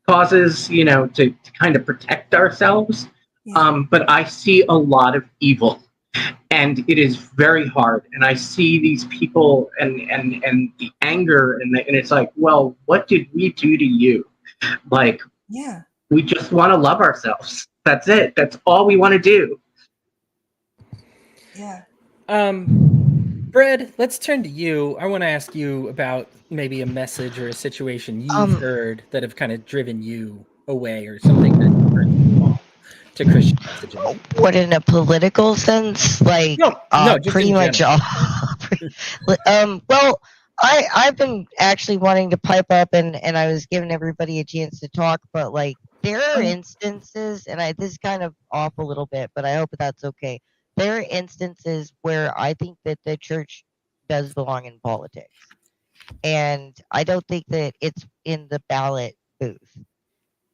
causes, to kind of protect ourselves. Yeah. But I see a lot of evil, and it is very hard. And I see these people and the anger, and it's like, well, what did we do to you? Like, Yeah. we just want to love ourselves. That's it. That's all we want to do. Yeah. Brad, let's turn to you. I want to ask you about maybe a message or a situation you've heard that have kind of driven you away, or something that turned you off to Christian messaging. What, in a political sense? Like, No, just pretty in much all. Well, I've been actually wanting to pipe up, and I was giving everybody a chance to talk, but like, there are instances, and this is kind of off a little bit, but I hope that's okay. There are instances where I think that the church does belong in politics, and I don't think that it's in the ballot booth.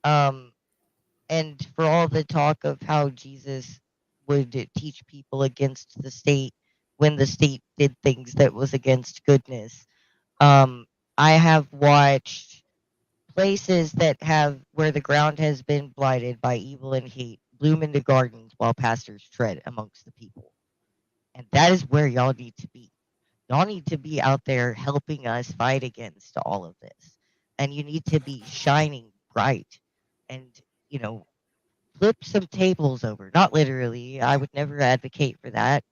And for all the talk of how Jesus would teach people against the state when the state did things that was against goodness, I have watched places that have where the ground has been blighted by evil and hate bloom into gardens while pastors tread amongst the people. And that is where y'all need to be. Y'all need to be out there helping us fight against all of this. And you need to be shining bright and, flip some tables over. Not literally. I would never advocate for that.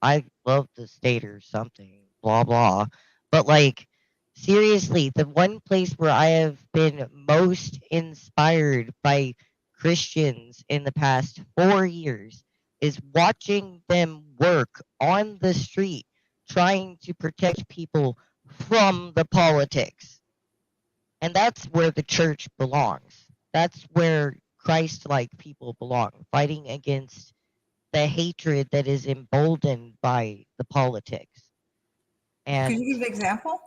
I love the state or something, blah, blah. But like, seriously, the one place where I have been most inspired by Christians in the past 4 years is watching them work on the street trying to protect people from the politics. And that's where the church belongs. That's where Christ-like people belong, fighting against the hatred that is emboldened by the politics. And Could you give an example?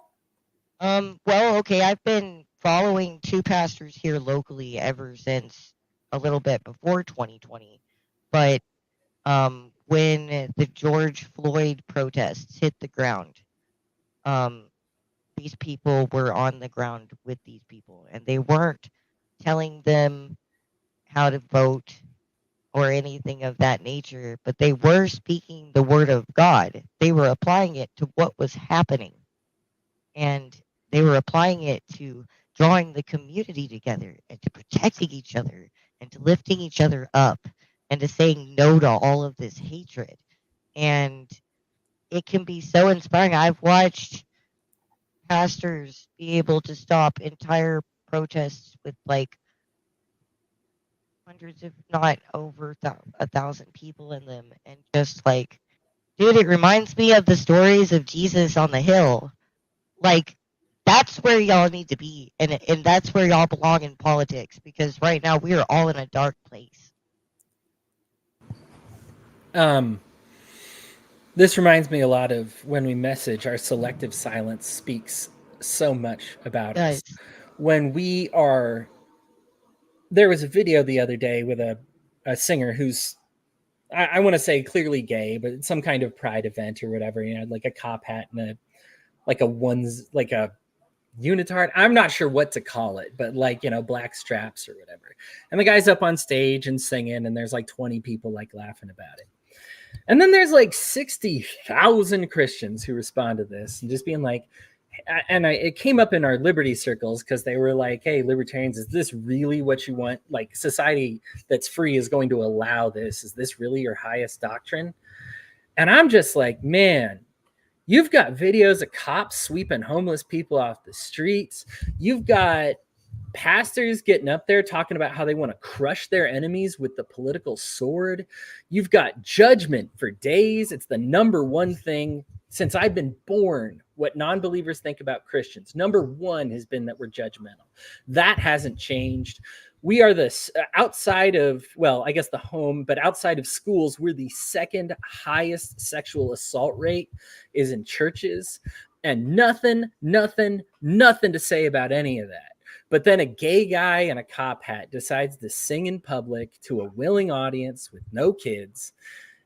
well, okay, I've been following two pastors here locally ever since a little bit before 2020. But when the George Floyd protests hit the ground, these people were on the ground with these people, and they weren't telling them how to vote or anything of that nature, but they were speaking the word of God. They were applying it to what was happening, and they were applying it to drawing the community together and to protecting each other and to lifting each other up and to saying no to all of this hatred. And it can be so inspiring. I've watched pastors be able to stop entire protests with like hundreds, if not over 1,000 people in them, and just like, dude, it reminds me of the stories of Jesus on the hill. Like, that's where y'all need to be, and that's where y'all belong in politics, because right now we are all in a dark place. This reminds me a lot of when we message, our selective silence speaks so much about us. When we are, there was a video the other day with a singer who's, I want to say clearly gay, but some kind of pride event or whatever, like a cop hat and like a unitard. I'm not sure what to call it, but like, black straps or whatever. And the guy's up on stage and singing, and there's like 20 people like laughing about it. And then there's like 60,000 Christians who respond to this and just being like, it came up in our liberty circles because they were like, hey, libertarians, is this really what you want? Like, society that's free is going to allow this. Is this really your highest doctrine? And I'm just like, man, you've got videos of cops sweeping homeless people off the streets. You've got pastors getting up there talking about how they want to crush their enemies with the political sword. You've got judgment for days. It's the number one thing since I've been born. What non-believers think about Christians, number one has been that we're judgmental. That hasn't changed. We are the outside of, well, I guess the home, but outside of schools, we're the second highest sexual assault rate is in churches, and nothing to say about any of that. But then a gay guy in a cop hat decides to sing in public to a willing audience with no kids.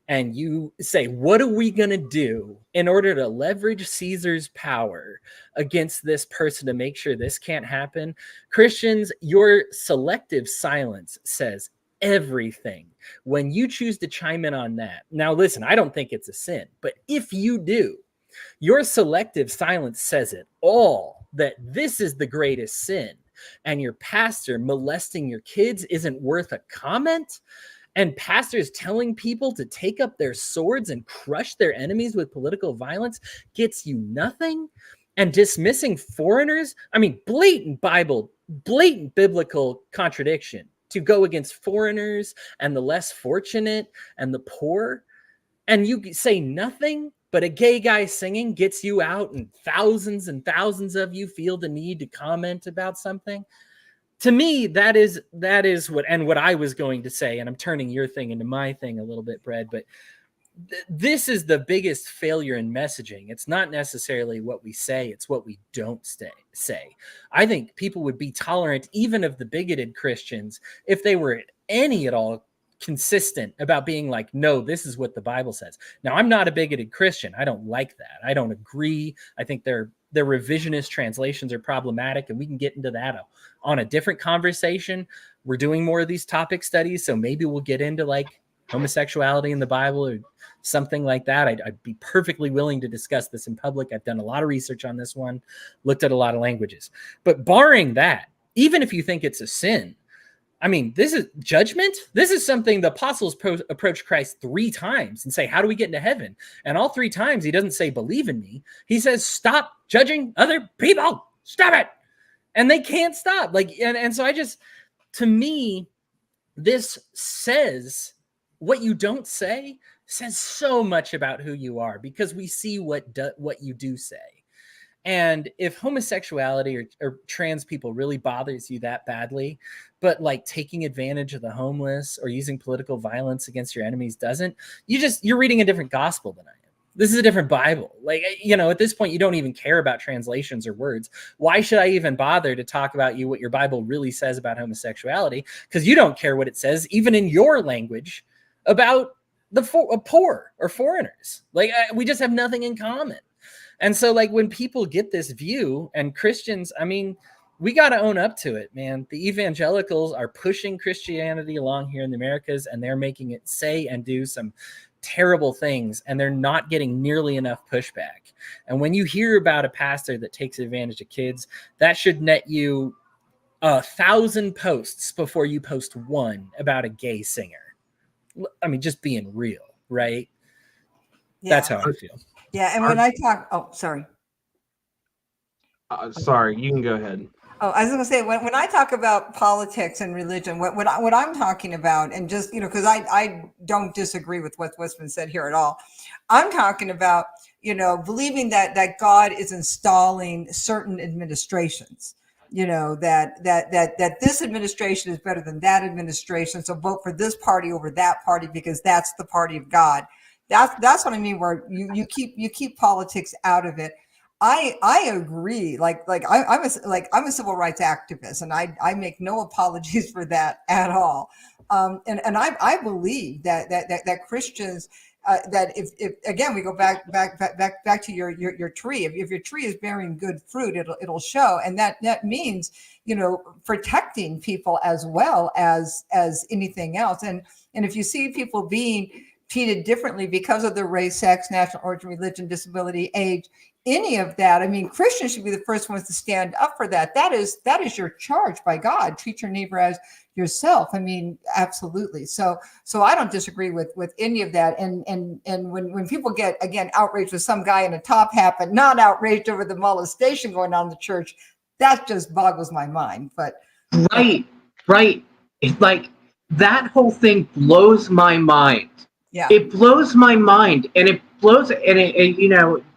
And you say, what are we going to do in order to leverage Caesar's power against this person to make sure this can't happen? Christians, your selective silence says everything when you choose to chime in on that. Now, listen, I don't think it's a sin, but if you do, your selective silence says it all, that this is the greatest sin, and your pastor molesting your kids isn't worth a comment. And pastors telling people to take up their swords and crush their enemies with political violence gets you nothing. And dismissing foreigners, I mean, blatant biblical contradiction to go against foreigners and the less fortunate and the poor. And you say nothing, but a gay guy singing gets you out and thousands of you feel the need to comment about something. To me, that is what I was going to say, and I'm turning your thing into my thing a little bit, Brad, but this is the biggest failure in messaging. It's not necessarily what we say, it's what we don't say. I think people would be tolerant even of the bigoted Christians if they were any at all consistent about being like, no, this is what the Bible says. Now, I'm not a bigoted Christian. I don't like that. I don't agree. I think their revisionist translations are problematic, and we can get into that on a different conversation. We're doing more of these topic studies, so maybe we'll get into like homosexuality in the Bible or something like that. I'd be perfectly willing to discuss this in public. I've done a lot of research on this one, looked at a lot of languages. But barring that, even if you think it's a sin, I mean, this is judgment. This is something the apostles approach Christ 3 times and say, how do we get into heaven? And all 3 times he doesn't say, believe in me. He says, stop judging other people. Stop it. And they can't stop. And so to me, this says what you don't say says so much about who you are, because we see what you do say. And if homosexuality or trans people really bothers you that badly, but like taking advantage of the homeless or using political violence against your enemies doesn't, you're reading a different gospel than I am. This is a different Bible. At this point, you don't even care about translations or words. Why should I even bother to talk about what your Bible really says about homosexuality? Because you don't care what it says, even in your language, about the poor or foreigners. We just have nothing in common. And so when people get this view, and Christians, I mean, we got to own up to it, man. The evangelicals are pushing Christianity along here in the Americas, and they're making it say and do some terrible things, and they're not getting nearly enough pushback. And when you hear about a pastor that takes advantage of kids, that should net you 1,000 posts before you post one about a gay singer. I mean, just being real, right? Yeah. That's how I feel. Yeah, and when I talk, sorry. Sorry, you can go ahead. Oh, I was going to say, when I talk about politics and religion, what I'm talking about, and just, because I don't disagree with what's been said here at all. I'm talking about, believing that God is installing certain administrations, that this administration is better than that administration. So vote for this party over that party because that's the party of God. That's what I mean, where you keep politics out of it. I agree. I'm a civil rights activist, and I make no apologies for that at all. And I believe that Christians, that if again we go back to your tree, if your tree is bearing good fruit, it'll show, and that means protecting people as well as anything else. And if you see people being treated differently because of their race, sex, national origin, religion, disability, age, any of that, I mean, Christians should be the first ones to stand up for that. That is your charge by God. Treat your neighbor as yourself. I mean, absolutely. So I don't disagree with any of that. And when people get, again, outraged with some guy in a top hat, but not outraged over the molestation going on in the church, that just boggles my mind. But Right, right. It's like that whole thing blows my mind. Yeah. It blows my mind, and it blows. And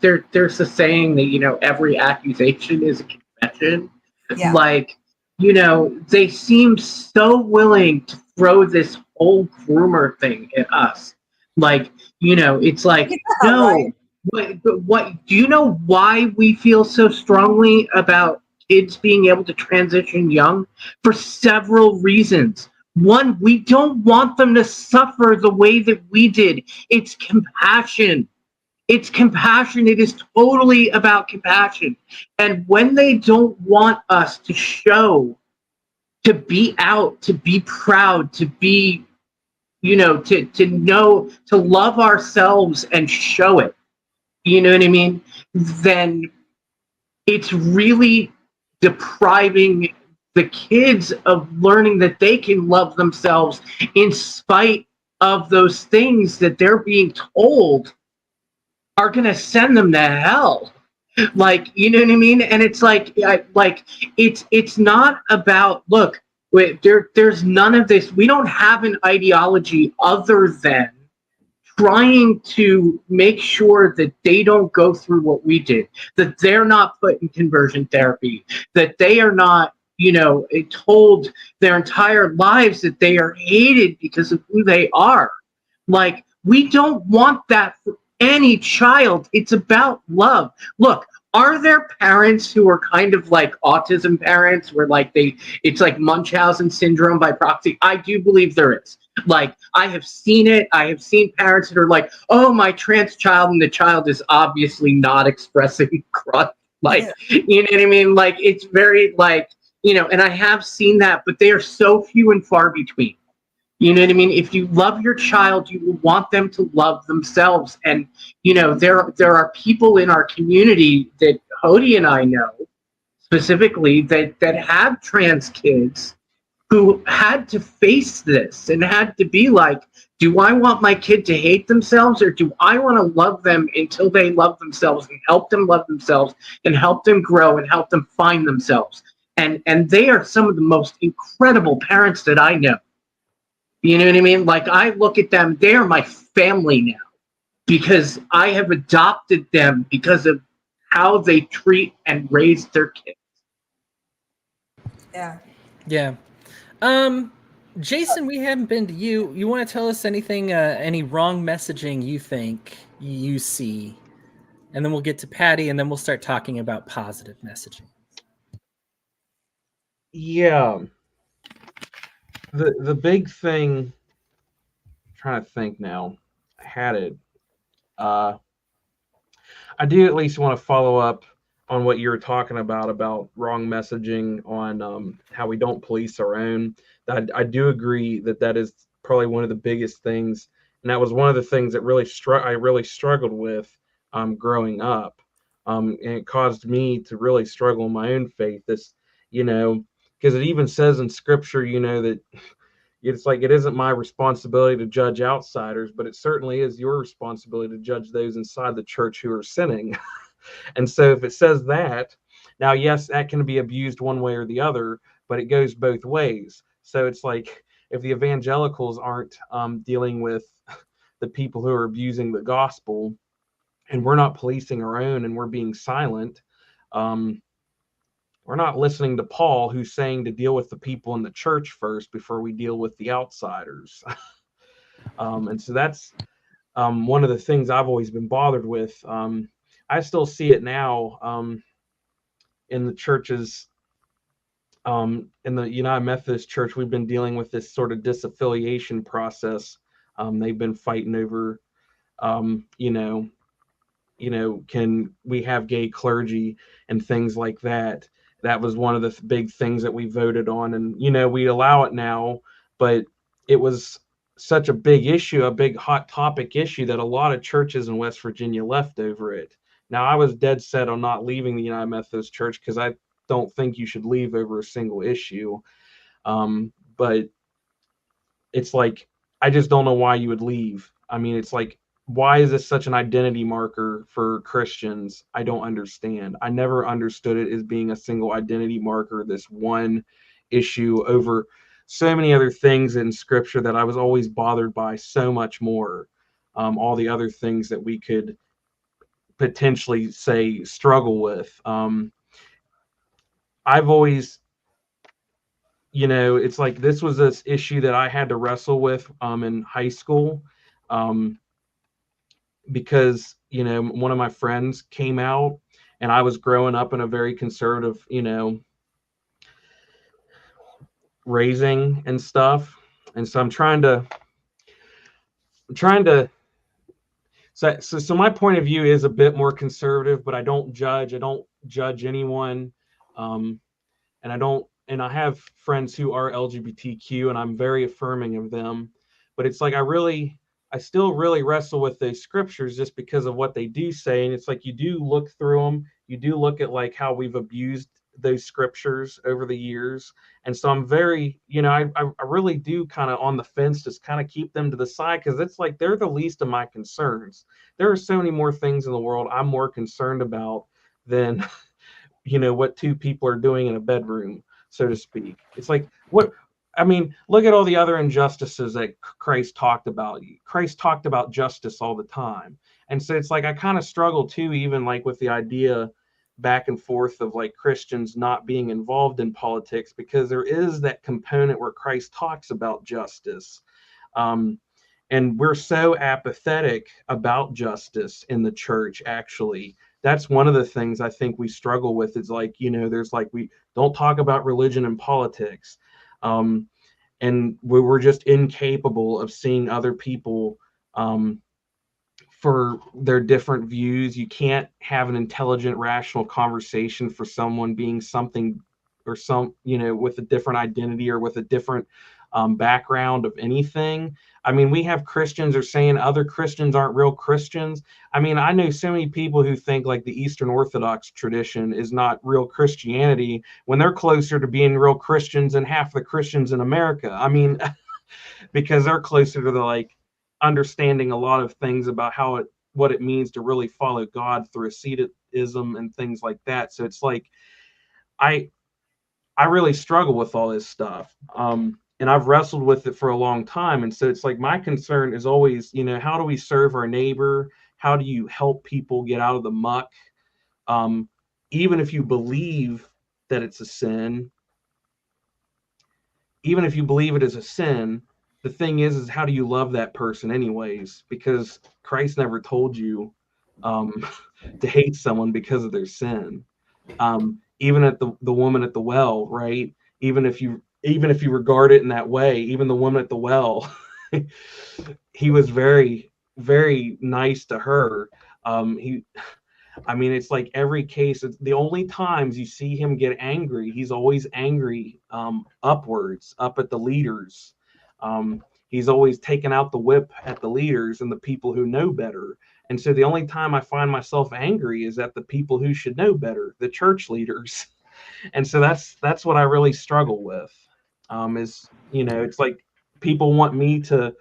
there's a saying that every accusation is a confession. Yeah. Like, they seem so willing to throw this whole groomer thing at us. Like, it's like, Yeah, no. right. What do you know why we feel so strongly about kids being able to transition young? For several reasons. One, we don't want them to suffer the way that we did. It's compassion. It's compassion. It is totally about compassion. And when they don't want us to show, to be out, to be proud, to be, to know, to love ourselves and show it, you know what I mean? Then it's really depriving the kids of learning that they can love themselves in spite of those things that they're being told are going to send them to hell. Like, you know what I mean? And it's like it's not about, look, there's none of this. We don't have an ideology other than trying to make sure that they don't go through what we did, that they're not put in conversion therapy, that they are not, told their entire lives that they are hated because of who they are. Like, we don't want that for any child. It's about love. Look, are there parents who are kind of like autism parents where like it's like Munchausen syndrome by proxy? I do believe there is. Like, I have seen it. I have seen parents that are like, oh, my trans child, and the child is obviously not expressing crud. Like, you know what I mean? Like, it's very like, and I have seen that, but they are so few and far between. You know what I mean? If you love your child, you will want them to love themselves. And, there are people in our community that Hody and I know specifically that have trans kids who had to face this and had to be like, do I want my kid to hate themselves, or do I want to love them until they love themselves and help them love themselves and help them grow and help them find themselves? And they are some of the most incredible parents that I know. You know what I mean? Like, I look at them, they are my family now because I have adopted them because of how they treat and raise their kids. Yeah. Yeah. Jason, we haven't been to you. You want to tell us anything, any wrong messaging you think you see? And then we'll get to Patty, and then we'll start talking about positive messaging. Yeah. The big thing, I'm trying to think now. I had it. I do at least want to follow up on what you were talking about wrong messaging on how we don't police our own. I do agree that is probably one of the biggest things, and that was one of the things that I really struggled with growing up, and it caused me to really struggle in my own faith. This, because it even says in Scripture, that it's like, it isn't my responsibility to judge outsiders, but it certainly is your responsibility to judge those inside the church who are sinning. And so if it says that, now, yes, that can be abused one way or the other, but it goes both ways. So it's like, if the evangelicals aren't dealing with the people who are abusing the gospel, and we're not policing our own, and we're being silent, we're not listening to Paul, who's saying to deal with the people in the church first before we deal with the outsiders. And so that's one of the things I've always been bothered with. I still see it now in the churches. In the United Methodist Church, we've been dealing with this sort of disaffiliation process. They've been fighting over, can we have gay clergy and things like that. That was one of the big things that we voted on, and we allow it now, but it was such a big issue, a big hot topic issue, that a lot of churches in West Virginia left over it. Now, I was dead set on not leaving the United Methodist Church because I don't think you should leave over a single issue. But it's like, I just don't know why you would leave. I mean, it's like, why is this such an identity marker for Christians? I don't understand. I never understood it as being a single identity marker, this one, issue over so many other things in scripture that I was always bothered by so much more. All the other things that we could potentially say struggle with. I've always, it's like this was this issue that I had to wrestle with in high school, because one of my friends came out, and I was growing up in a very conservative, raising and stuff, and so I'm trying to. So my point of view is a bit more conservative, but I don't judge. I don't judge anyone, and I have friends who are LGBTQ, and I'm very affirming of them. But it's like I still really wrestle with those scriptures just because of what they do say, and it's like you do look through them. You do look at like how we've abused those scriptures over the years, and so I'm very, I really do kind of on the fence, just kind of keep them to the side, because it's like they're the least of my concerns. There are so many more things in the world I'm more concerned about than what two people are doing in a bedroom, so to speak. It's like look at all the other injustices that Christ talked about. Christ talked about justice all the time, and so it's like I kind of struggle too, even like with the idea back and forth of like Christians not being involved in politics, because there is that component where Christ talks about justice, and we're so apathetic about justice in the church. Actually, that's one of the things I think we struggle with, is like, there's like, we don't talk about religion and politics, and we're just incapable of seeing other people for their different views. You can't have an intelligent, rational conversation for someone being something or with a different identity or with a different background of anything. I mean, we have Christians are saying other Christians aren't real Christians. I mean, I know so many people who think like the Eastern Orthodox tradition is not real Christianity, when they're closer to being real Christians than half the Christians in America. I mean, because they're closer to the like understanding a lot of things about what it means to really follow God through asceticism and things like that. So it's like I really struggle with all this stuff, and I've wrestled with it for a long time. And so it's like my concern is always, how do we serve our neighbor? How do you help people get out of the muck? Even if you believe that it's a sin, even if you believe it is a sin, the thing is how do you love that person anyways? Because Christ never told you to hate someone because of their sin. Even at the woman at the well, right? Even if you regard it in that way, even the woman at the well, he was very, very nice to her. It's like every case, the only times you see him get angry, he's always angry upwards, up at the leaders. He's always taken out the whip at the leaders and the people who know better. And so the only time I find myself angry is at the people who should know better, the church leaders. And so that's what I really struggle with. It's like people want me to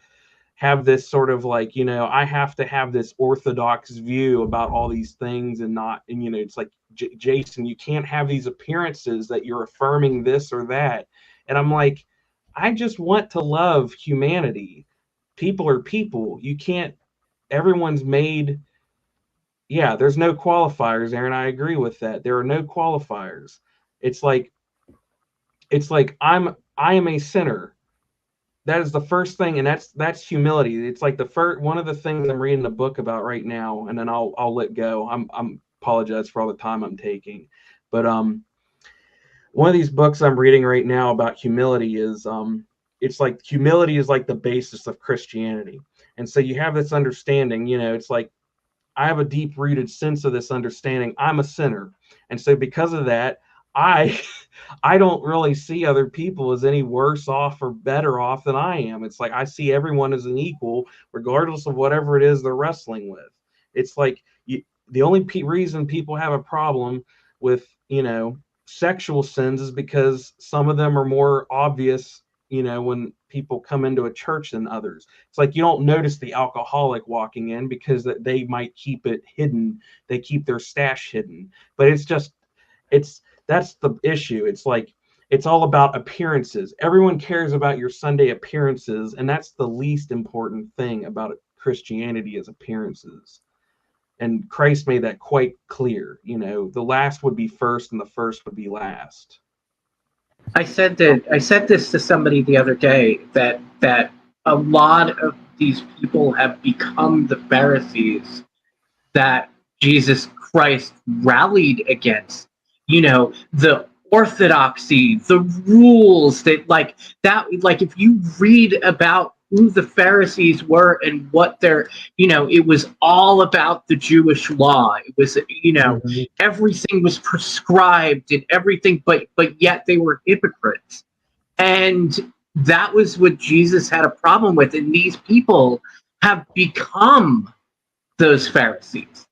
have this sort of like, I have to have this orthodox view about all these things, and it's like, Jason, you can't have these appearances that you're affirming this or that. And I'm like, I just want to love humanity. People are people. You can't, everyone's made. Yeah, there's no qualifiers, Aaron. I agree with that. There are no qualifiers. It's like I am a sinner. That is the first thing, and that's humility. It's like one of the things I'm reading a book about right now, and then I'll let go. I'm apologize for all the time I'm taking, but one of these books I'm reading right now about humility is it's like humility is like the basis of Christianity. And so you have this understanding, it's like I have a deep-rooted sense of this understanding. I'm a sinner. And so because of that, I don't really see other people as any worse off or better off than I am. It's like I see everyone as an equal, regardless of whatever it is they're wrestling with. It's like the only reason people have a problem with, sexual sins is because some of them are more obvious, when people come into a church than others. It's like you don't notice the alcoholic walking in because they might keep it hidden. They keep their stash hidden. But that's the issue. It's like it's all about appearances. Everyone cares about your Sunday appearances, and that's the least important thing about Christianity is appearances. And Christ made that quite clear. The last would be first and the first would be last. I said this to somebody the other day, that a lot of these people have become the Pharisees that Jesus Christ rallied against. The orthodoxy, the rules that if you read about who the Pharisees were and what it was all about the Jewish law. It was, everything was prescribed and everything, but yet they were hypocrites. And that was what Jesus had a problem with. And these people have become those Pharisees.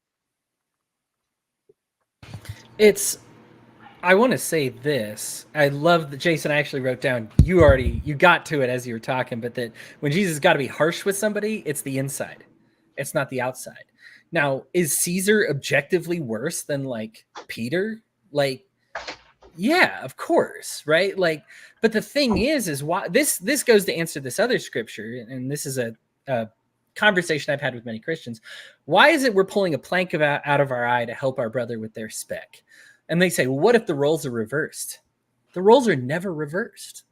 I want to say this. I love that Jason actually wrote down, you got to it as you were talking, but that when Jesus got to be harsh with somebody, it's the inside. It's not the outside. Now, is Caesar objectively worse than Peter? Yeah, of course, right? But the thing is why this goes to answer this other scripture, and this is a conversation I've had with many Christians. Why is it we're pulling a plank out of our eye to help our brother with their speck? And they say, well, what if the roles are reversed? The roles are never reversed.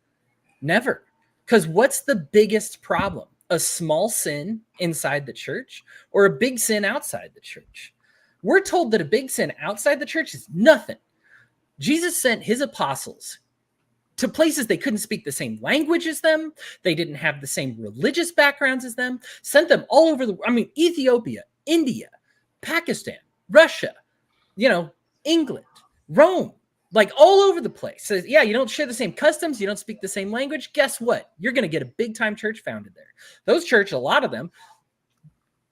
Never. Because what's the biggest problem? A small sin inside the church or a big sin outside the church? We're told that a big sin outside the church is nothing. Jesus sent his apostles to places they couldn't speak the same language as them. They didn't have the same religious backgrounds as them. Sent them all over Ethiopia, India, Pakistan, Russia, England, Rome, all over the place. So, yeah, you don't share the same customs. You don't speak the same language. Guess what? You're going to get a big time church founded there. Those churches, a lot of them,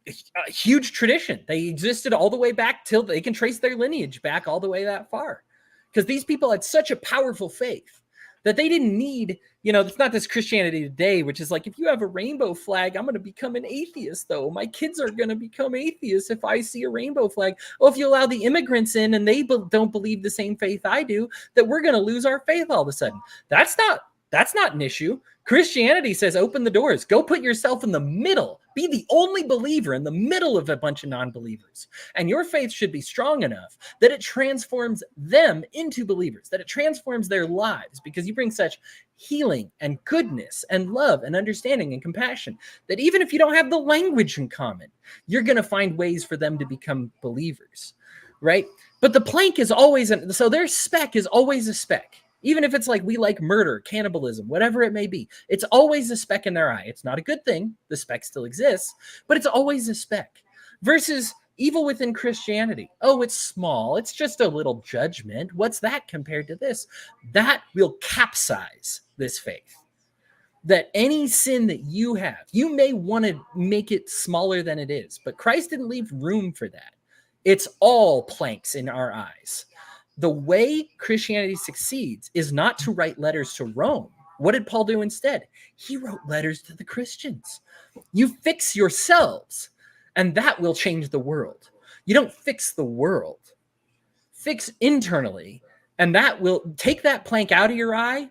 a huge tradition. They existed all the way back till they can trace their lineage back all the way that far. Because these people had such a powerful faith that they didn't need, it's not this Christianity today, which is if you have a rainbow flag, I'm going to become an atheist, though. My kids are going to become atheists if I see a rainbow flag. If you allow the immigrants in and they don't believe the same faith I do, that we're going to lose our faith all of a sudden. That's not an issue. Christianity says open the doors. Go put yourself in the middle. Be the only believer in the middle of a bunch of non-believers. And your faith should be strong enough that it transforms them into believers, that it transforms their lives, because you bring such healing and goodness and love and understanding and compassion that even if you don't have the language in common, you're going to find ways for them to become believers, right? But the plank is always, so their speck is always a speck. Even if it's we like murder, cannibalism, whatever it may be, it's always a speck in their eye. It's not a good thing. The speck still exists, but it's always a speck. Versus evil within Christianity. Oh, it's small. It's just a little judgment. What's that compared to this? That will capsize this faith. That any sin that you have, you may want to make it smaller than it is, but Christ didn't leave room for that. It's all planks in our eyes. The way Christianity succeeds is not to write letters to Rome. What did Paul do instead? He wrote letters to the Christians. You fix yourselves, and that will change the world. You don't fix the world. Fix internally, and that will take that plank out of your eye,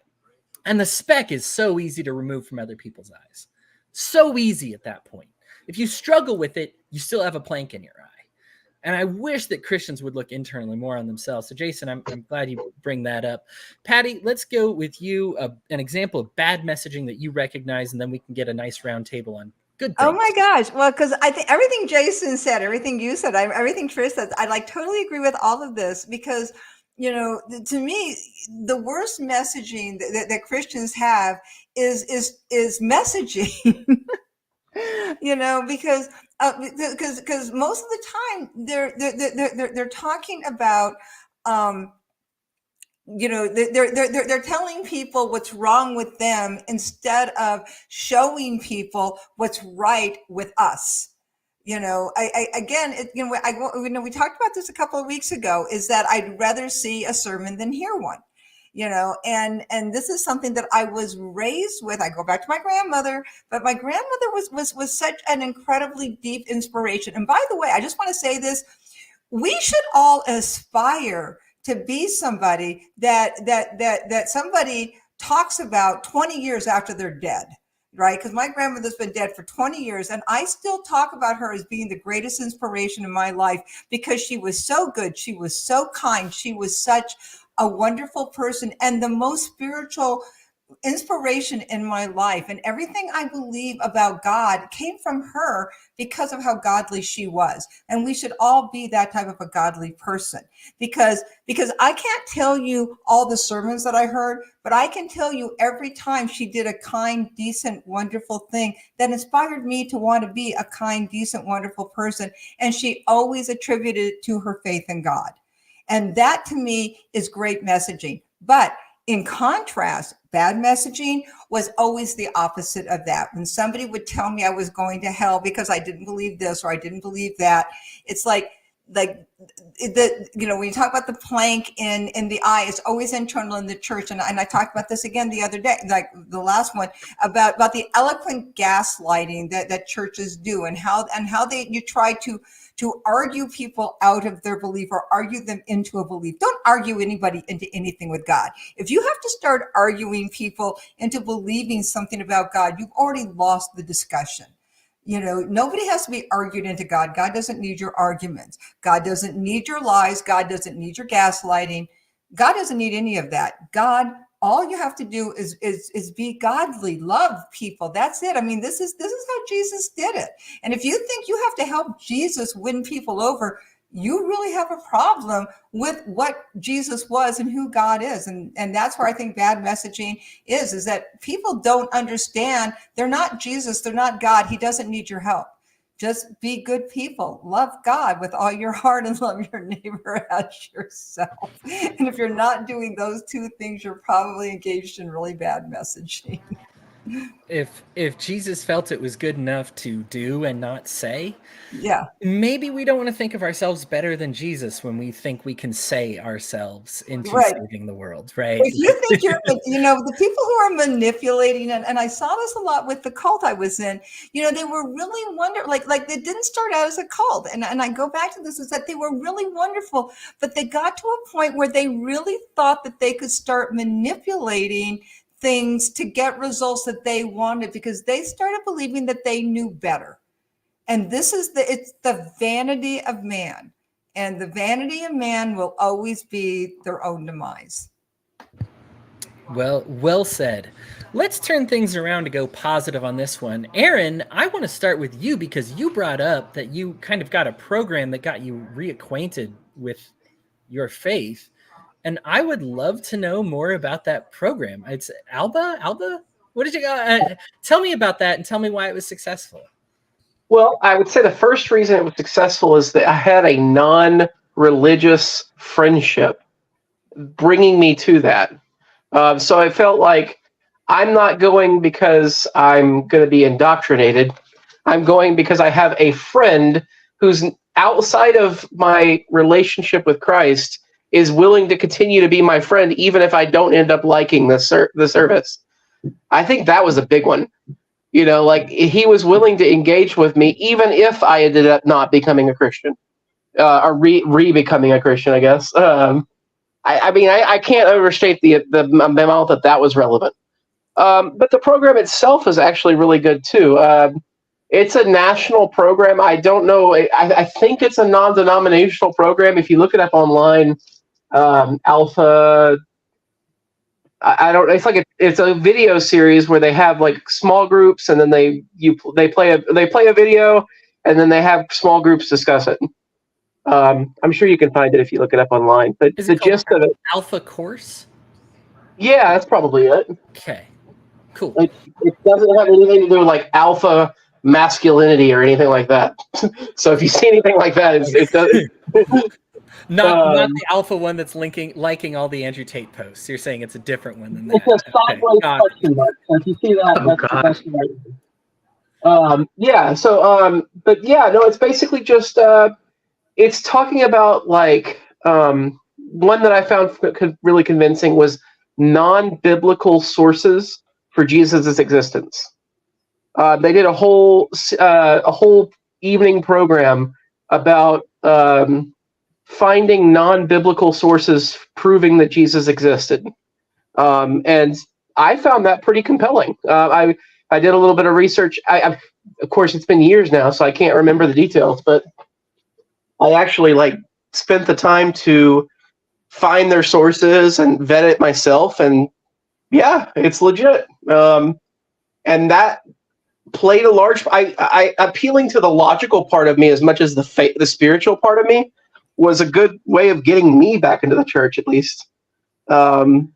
and the speck is so easy to remove from other people's eyes. So easy at that point. If you struggle with it, you still have a plank in your eye. And I wish that Christians would look internally more on themselves. So, Jason, I'm glad you bring that up. Patty, let's go with you, an example of bad messaging that you recognize, and then we can get a nice round table on good things. Oh, my gosh. Well, because I think everything Jason said, everything you said, everything Trish said, I totally agree with all of this because, to me, the worst messaging that Christians have is messaging. Because most of the time they're talking about they're telling people what's wrong with them instead of showing people what's right with us. We talked about this a couple of weeks ago, is that I'd rather see a sermon than hear one. And this is something that I was raised with. I go back to my grandmother, but my grandmother was such an incredibly deep inspiration. And by the way, I just want to say this, we should all aspire to be somebody that somebody talks about 20 years after they're dead, right? Because my grandmother's been dead for 20 years, and I still talk about her as being the greatest inspiration in my life because she was so good. She was so kind. She was such a wonderful person and the most spiritual inspiration in my life. And everything I believe about God came from her because of how godly she was. And we should all be that type of a godly person, because I can't tell you all the sermons that I heard, but I can tell you every time she did a kind, decent, wonderful thing that inspired me to want to be a kind, decent, wonderful person. And she always attributed it to her faith in God. And that to me is great messaging. But in contrast, bad messaging was always the opposite of that. When somebody would tell me I was going to hell because I didn't believe this or I didn't believe that, it's like when you talk about the plank in the eye, it's always internal in the church. And I talked about this again the other day, like the last one, about the eloquent gaslighting that churches do, and how you try to argue people out of their belief or argue them into a belief. Don't argue anybody into anything with God. If you have to start arguing people into believing something about God, you've already lost the discussion. Nobody has to be argued into God. God doesn't need your arguments. God doesn't need your lies. God doesn't need your gaslighting. God doesn't need any of that. God, all you have to do is be godly, love people. That's it. I mean, this is how Jesus did it. And if you think you have to help Jesus win people over, you really have a problem with what Jesus was and who God is. And that's where I think bad messaging is that people don't understand. They're not Jesus. They're not God. He doesn't need your help. Just be good people. Love God with all your heart and love your neighbor as yourself. And if you're not doing those two things, you're probably engaged in really bad messaging. If Jesus felt it was good enough to do and not say, yeah, maybe we don't want to think of ourselves better than Jesus when we think we can say ourselves into saving the world, right? If you think the people who are manipulating, and I saw this a lot with the cult I was in, they were really wonderful. Like they didn't start out as a cult. And I go back to this, is that they were really wonderful, but they got to a point where they really thought that they could start manipulating things to get results that they wanted because they started believing that they knew better. And it's the vanity of man. And the vanity of man will always be their own demise. Well said. Let's turn things around to go positive on this one. Aaron, I want to start with you because you brought up that you kind of got a program that got you reacquainted with your faith. And I would love to know more about that program. It's Alba? What did you tell me about that and tell me why it was successful? Well, I would say the first reason it was successful is that I had a non-religious friendship bringing me to that. So I felt like I'm not going because I'm going to be indoctrinated. I'm going because I have a friend who's outside of my relationship with Christ is willing to continue to be my friend, even if I don't end up liking the service. I think that was a big one. Like he was willing to engage with me, even if I ended up not becoming a Christian, or re-becoming a Christian, I guess. I can't overstate the amount that was relevant. But the program itself is actually really good too. It's a national program. I don't know. I think it's a non-denominational program. If you look it up online, Alpha. I don't. It's like it's a video series where they have like small groups, and then they play a video, and then they have small groups discuss it. I'm sure you can find it if you look it up online. But the gist of it, Alpha Course. Yeah, that's probably it. Okay, cool. It doesn't have anything to do with like alpha masculinity or anything like that. So if you see anything like that, it does. Not the alpha one that's liking all the Andrew Tate posts. You're saying it's a different one than that. It's a sideways question mark. So if you see that, that's the question mark. Yeah. So, but yeah, no, it's basically just it's talking about like one that I found really convincing was non-biblical sources for Jesus's existence. They did a whole evening program about finding non-biblical sources proving that Jesus existed. And I found that pretty compelling. I did a little bit of research. Of course, it's been years now, so I can't remember the details, but I actually spent the time to find their sources and vet it myself. And yeah, it's legit. And that played a large. I appealing to the logical part of me as much as the spiritual part of me was a good way of getting me back into the church, at least. We don't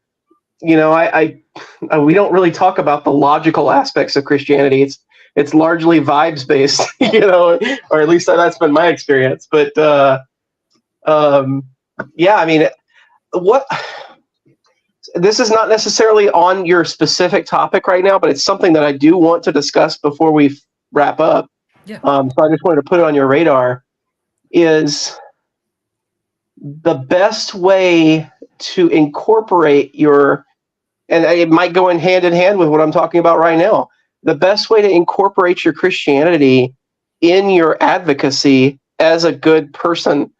really talk about the logical aspects of Christianity. It's largely vibes based, or at least that's been my experience. But yeah, I mean, this is not necessarily on your specific topic right now, but it's something that I do want to discuss before we wrap up. Yeah. So I just wanted to put it on your radar. Is the best way to incorporate and it might go in hand with what I'm talking about right now. The best way to incorporate your Christianity in your advocacy as a good person,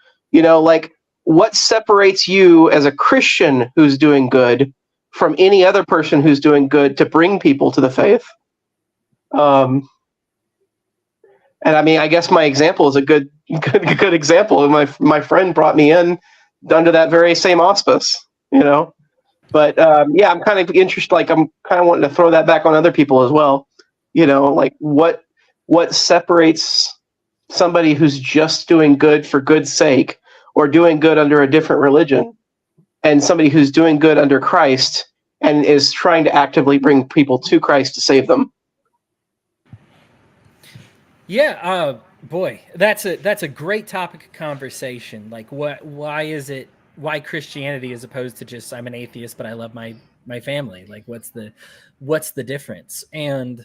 what separates you as a Christian who's doing good from any other person who's doing good to bring people to the faith? And I mean, I guess my example is a good example. My friend brought me in under that very same auspice, But yeah, I'm kind of interested. I'm kind of wanting to throw that back on other people as well. What separates somebody who's just doing good for good's sake, or doing good under a different religion, and somebody who's doing good under Christ and is trying to actively bring people to Christ to save them. Yeah, boy, that's a great topic of conversation. Why Christianity as opposed to just I'm an atheist but I love my family? What's the difference? And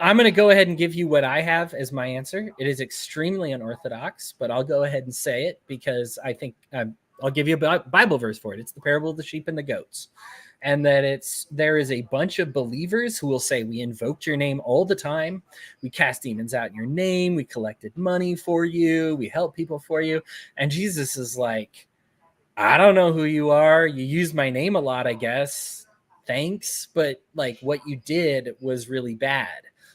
I'm going to go ahead and give you what I have as my answer. It is extremely unorthodox, but I'll go ahead and say it because I think I'll give you a Bible verse for it. It's the parable of the sheep and the goats. And that there is a bunch of believers who will say, we invoked your name all the time. We cast demons out in your name. We collected money for you. We helped people for you. And Jesus is like, I don't know who you are. You used my name a lot, I guess. Thanks. But what you did was really bad.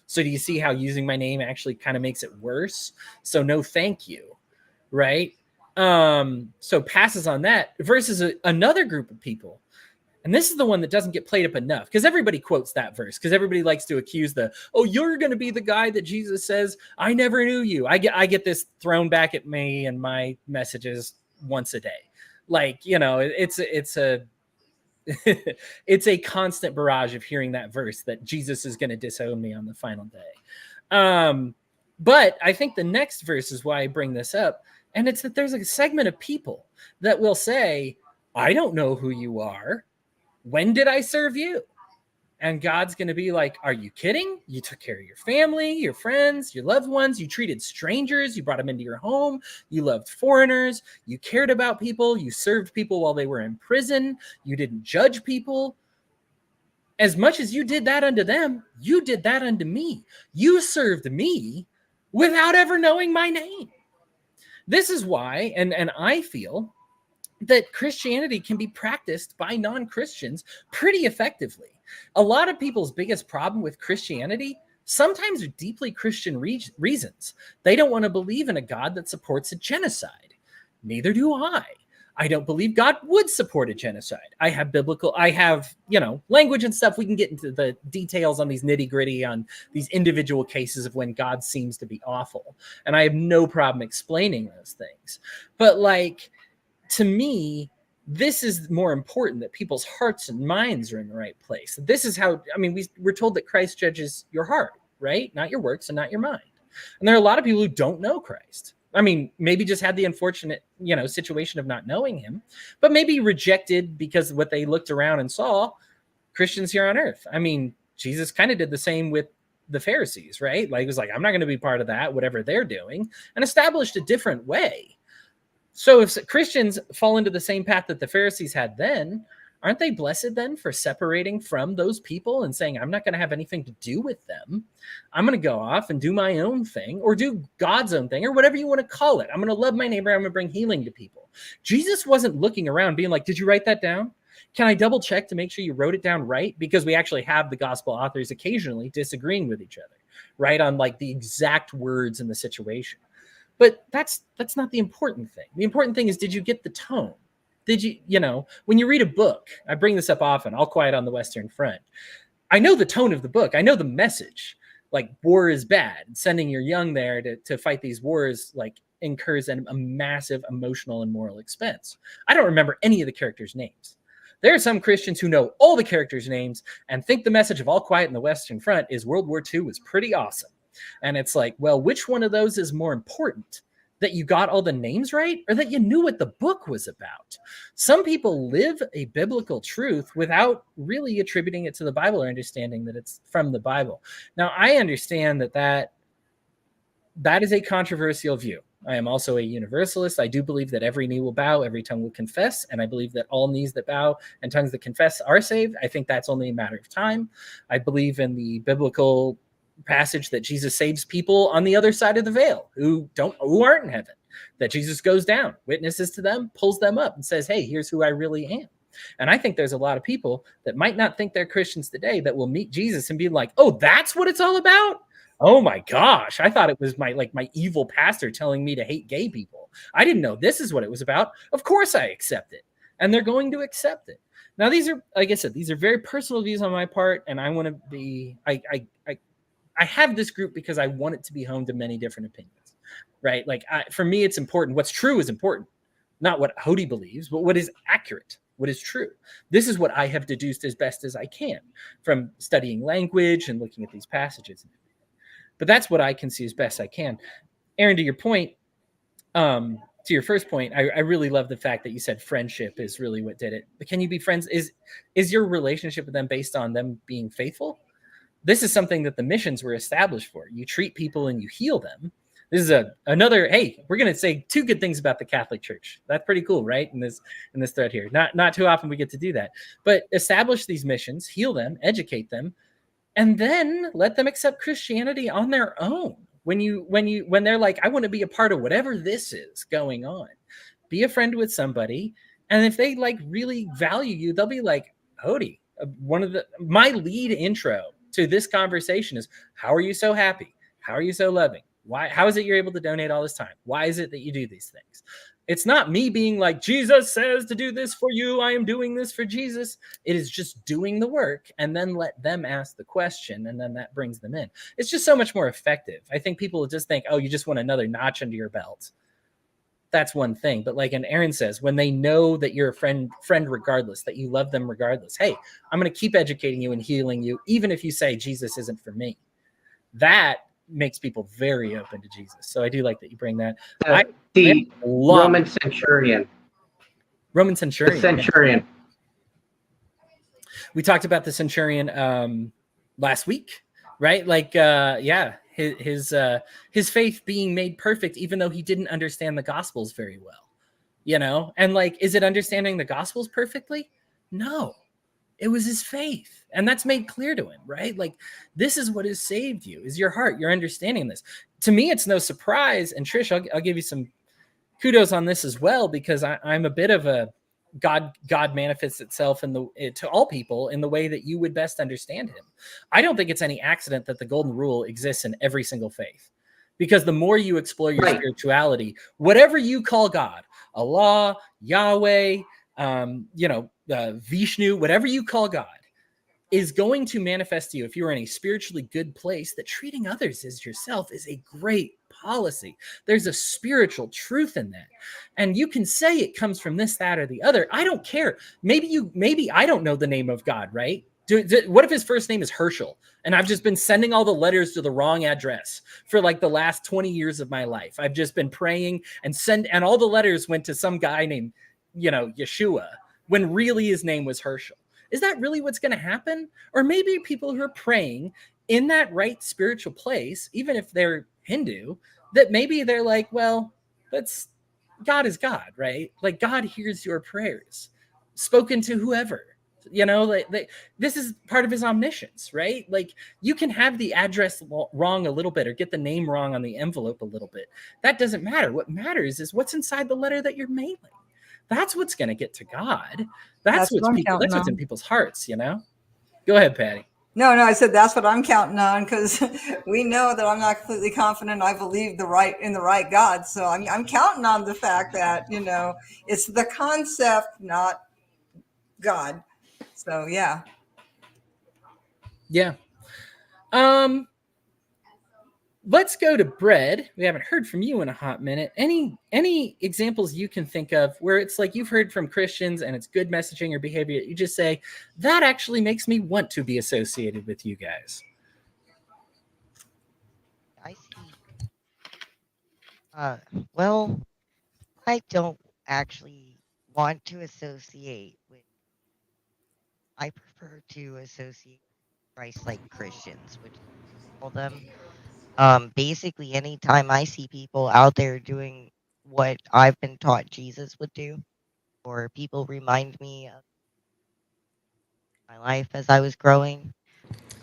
So do you see how using my name actually kind of makes it worse? So no, thank you. Right. So passes on that versus another group of people. And this is the one that doesn't get played up enough because everybody quotes that verse because everybody likes to accuse you're going to be the guy that Jesus says, I never knew you. I get this thrown back at me and my messages once a day. It's a it's a constant barrage of hearing that verse that Jesus is going to disown me on the final day. But I think the next verse is why I bring this up. And it's that there's a segment of people that will say, I don't know who you are. When did I serve you? And God's going to be like, are you kidding? You took care of your family, your friends, your loved ones. You treated strangers. You brought them into your home. You loved foreigners. You cared about people. You served people while they were in prison. You didn't judge people. As much as you did that unto them, you did that unto me. You served me without ever knowing my name. This is why, and I feel that Christianity can be practiced by non-Christians pretty effectively. A lot of people's biggest problem with Christianity sometimes are deeply Christian reasons. They don't want to believe in a God that supports a genocide. Neither do I. I don't believe God would support a genocide. I have language and stuff. We can get into the details on these nitty-gritty on these individual cases of when God seems to be awful. And I have no problem explaining those things. But to me, this is more important, that people's hearts and minds are in the right place. This is how, we're told that Christ judges your heart, right? Not your works and not your mind. And there are a lot of people who don't know Christ. Maybe just had the unfortunate, situation of not knowing him, but maybe rejected because of what they looked around and saw Christians here on earth. Jesus kind of did the same with the Pharisees, right? He was like, I'm not going to be part of that, whatever they're doing, and established a different way. So if Christians fall into the same path that the Pharisees had then, Aren't they blessed then for separating from those people and saying, I'm not going to have anything to do with them. I'm going to go off and do my own thing, or do God's own thing, or whatever you want to call it. I'm going to love my neighbor. I'm going to bring healing to people. Jesus wasn't looking around being like, did you write that down? Can I double check to make sure you wrote it down right? Because we actually have the gospel authors occasionally disagreeing with each other, right? On like the exact words in the situation. But that's not the important thing. The important thing is, did you get the tone? Did you, when you read a book, I bring this up often, All Quiet on the Western Front. I know the tone of the book. I know the message. Like, war is bad. Sending your young there to fight these wars, like, incurs a massive emotional and moral expense. I don't remember any of the characters' names. There are some Christians who know all the characters' names and think the message of All Quiet in the Western Front is World War II was pretty awesome. And it's like, well, which one of those is more important? That you got all the names right, or that you knew what the book was about? Some people live a biblical truth without really attributing it to the Bible or understanding that it's from the Bible. Now, I understand that is a controversial view. I am also a universalist. I do believe that every knee will bow, every tongue will confess, and I believe that all knees that bow and tongues that confess are saved. I think that's only a matter of time. I believe in the biblical passage that Jesus saves people on the other side of the veil who aren't in heaven, that Jesus goes down, witnesses to them, pulls them up and says, hey, here's who I really am. And I think there's a lot of people that might not think they're Christians today that will meet Jesus and be like, oh, that's what it's all about? Oh my gosh, I thought it was my evil pastor telling me to hate gay people. I didn't know this is what it was about. Of course I accept it. And they're going to accept it. Now, these are, like I said, these are very personal views on my part, and I want to be, I have this group because I want it to be home to many different opinions, right? Like, for me, it's important. What's true is important, not what Hody believes, but what is accurate, what is true. This is what I have deduced as best as I can from studying language and looking at these passages. But that's what I can see as best I can. Aaron, to your point, to your first point, I really love the fact that you said friendship is really what did it. But can you be friends? Is your relationship with them based on them being faithful? This is something that the missions were established for. You treat people and you heal them. This is another, hey, we're going to say two good things about the Catholic Church. That's pretty cool, right? In this thread here. Not too often we get to do that. But establish these missions, heal them, educate them, and then let them accept Christianity on their own. When they're like, I want to be a part of whatever this is going on. Be a friend with somebody, and if they like really value you, they'll be like, Hody, my lead intro to this conversation is, how are you so happy? How are you so loving? How is it you're able to donate all this time? Why is it that you do these things? It's not me being like, Jesus says to do this for you. I am doing this for Jesus. It is just doing the work, and then let them ask the question, and then that brings them in. It's just so much more effective. I think people just think, oh, you just want another notch under your belt. That's one thing. But like Aaron says, when they know that you're a friend regardless, that you love them regardless, hey, I'm going to keep educating you and healing you, even if you say Jesus isn't for me. That makes people very open to Jesus. So I do like that you bring that. The Roman centurion. Roman centurion. The centurion. We talked about the centurion last week, right? Like, his faith being made perfect, even though he didn't understand the Gospels very well, and like, is it understanding the Gospels perfectly? No, it was his faith. And that's made clear to him, right? Like, this is what has saved you, is your heart, your understanding this. To me, it's no surprise. And Trish, I'll give you some kudos on this as well, because I'm a bit of a God manifests itself to all people in the way that you would best understand him. I don't think it's any accident that the golden rule exists in every single faith, because the more you explore your spirituality, whatever you call God, Allah, Yahweh, Vishnu, whatever you call God, is going to manifest to you, if you're in a spiritually good place, that treating others as yourself is a great policy. There's a spiritual truth in that. And you can say it comes from this, that, or the other. I don't care. Maybe I don't know the name of God, right? What if his first name is Herschel, and I've just been sending all the letters to the wrong address for like the last 20 years of my life? I've just been praying and all the letters went to some guy named, Yeshua, when really his name was Herschel. Is that really what's going to happen? Or maybe people who are praying in that right spiritual place, even if they're Hindu, that maybe they're like, well, God is God, right? Like, God hears your prayers. spoken to whoever. You know, this is part of his omniscience, right? Like, you can have the address wrong a little bit or get the name wrong on the envelope a little bit. That doesn't matter. What matters is what's inside the letter that you're mailing. That's what's going to get to God. That's what I'm counting what's in on. people's hearts, you know? Go ahead, Patty. No, I said that's what I'm counting on, because we know that I'm not completely confident I believe the right God. So I'm counting on the fact that, it's the concept, not God. So yeah. Yeah. Let's go to Bread. We haven't heard from you in a hot minute. Any examples you can think of where it's like you've heard from Christians and it's good messaging or behavior, you just say, that actually makes me want to be associated with you guys? I see. Well, I don't actually want to associate with. I prefer to associate with Christ-like Christians, which I call them. Basically, anytime I see people out there doing what I've been taught Jesus would do, or people remind me of my life as I was growing.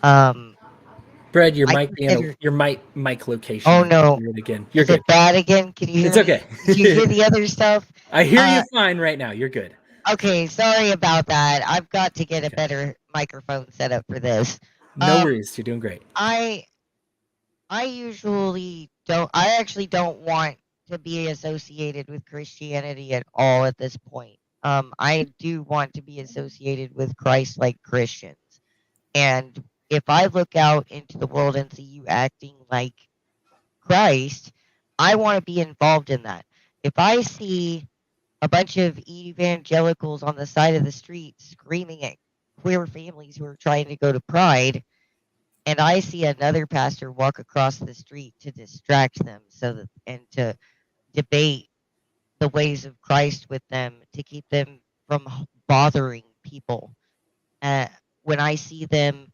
Bread, your I mic consider. your mic location. Oh is no! weird again. You're Is good. it bad again? Can you hear It's me? okay. Did you hear the other stuff? I hear you fine right now. You're good. Okay, sorry about that. I've got to get a Okay. better microphone set up for this. No worries. You're doing great. I usually don't. I actually don't want to be associated with Christianity at all at this point. I do want to be associated with Christ-like Christians, and if I look out into the world and see you acting like Christ, I want to be involved in that. If I see a bunch of evangelicals on the side of the street screaming at queer families who are trying to go to Pride, and I see another pastor walk across the street to distract them and to debate the ways of Christ with them to keep them from bothering people. When I see them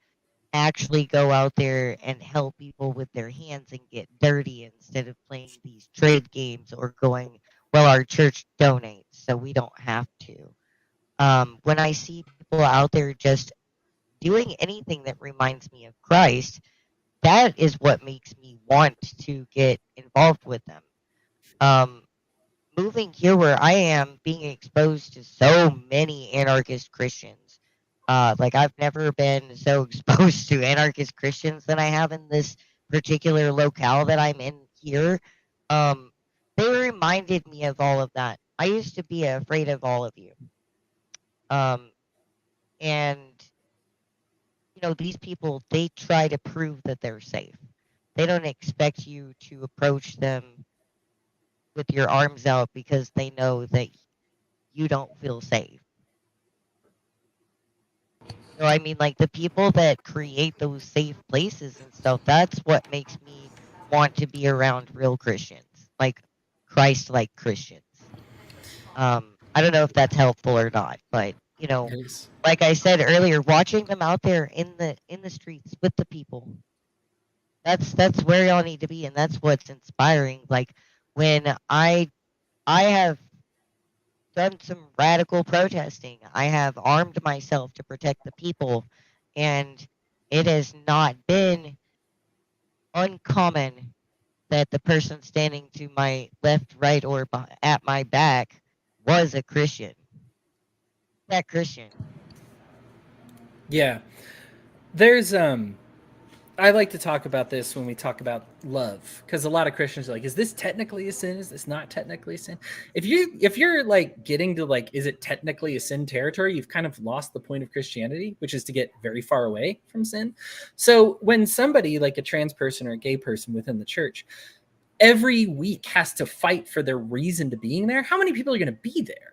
actually go out there and help people with their hands and get dirty instead of playing these trade games or going, well, our church donates, so we don't have to. When I see people out there just doing anything that reminds me of Christ, that is what makes me want to get involved with them. Moving here where I am, being exposed to so many anarchist Christians, like I've never been so exposed to anarchist Christians than I have in this particular locale that I'm in here. They reminded me of all of that. I used to be afraid of all of you. And these people, they try to prove that they're safe. They don't expect you to approach them with your arms out because they know that you don't feel safe. So I mean, like, the people that create those safe places and stuff, that's what makes me want to be around real Christians, like Christ-like Christians. I don't know if that's helpful or not, but It is. like I said earlier, watching them out there in the streets with the people, that's where y'all need to be, and that's what's inspiring. Like, when I have done some radical protesting, I have armed myself to protect the people, and it has not been uncommon that the person standing to my left, right, or at my back was a Christian. That Christian. Yeah. There's I like to talk about this when we talk about love, because a lot of Christians are like, is this technically a sin? Is this not technically a sin? If you're like getting to like, is it technically a sin territory, you've kind of lost the point of Christianity, which is to get very far away from sin. So when somebody like a trans person or a gay person within the church every week has to fight for their reason to being there, how many people are going to be there?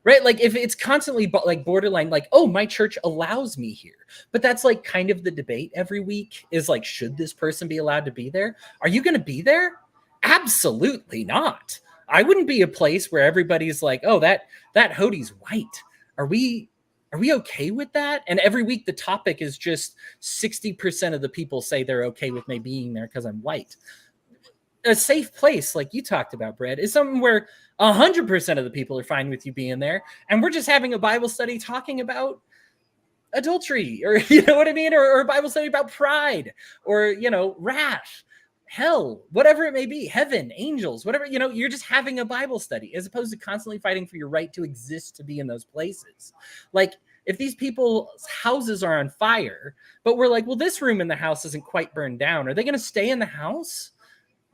Right? Like, if it's constantly like borderline, like, oh, my church allows me here. But that's like kind of the debate every week is like, should this person be allowed to be there? Are you going to be there? Absolutely not. I wouldn't be a place where everybody's like, oh, that Hodie's white. Are we okay with that? And every week the topic is just 60% of the people say they're okay with me being there because I'm white. a safe place, like you talked about, Brad, is something where 100% of the people are fine with you being there, and we're just having a Bible study talking about adultery, or you know what I mean, or a Bible study about pride, or wrath, hell, whatever it may be, heaven, angels, whatever. You're just having a Bible study, as opposed to constantly fighting for your right to exist, to be in those places. Like, if these people's houses are on fire, but we're like, well, this room in the house isn't quite burned down, are they going to stay in the house?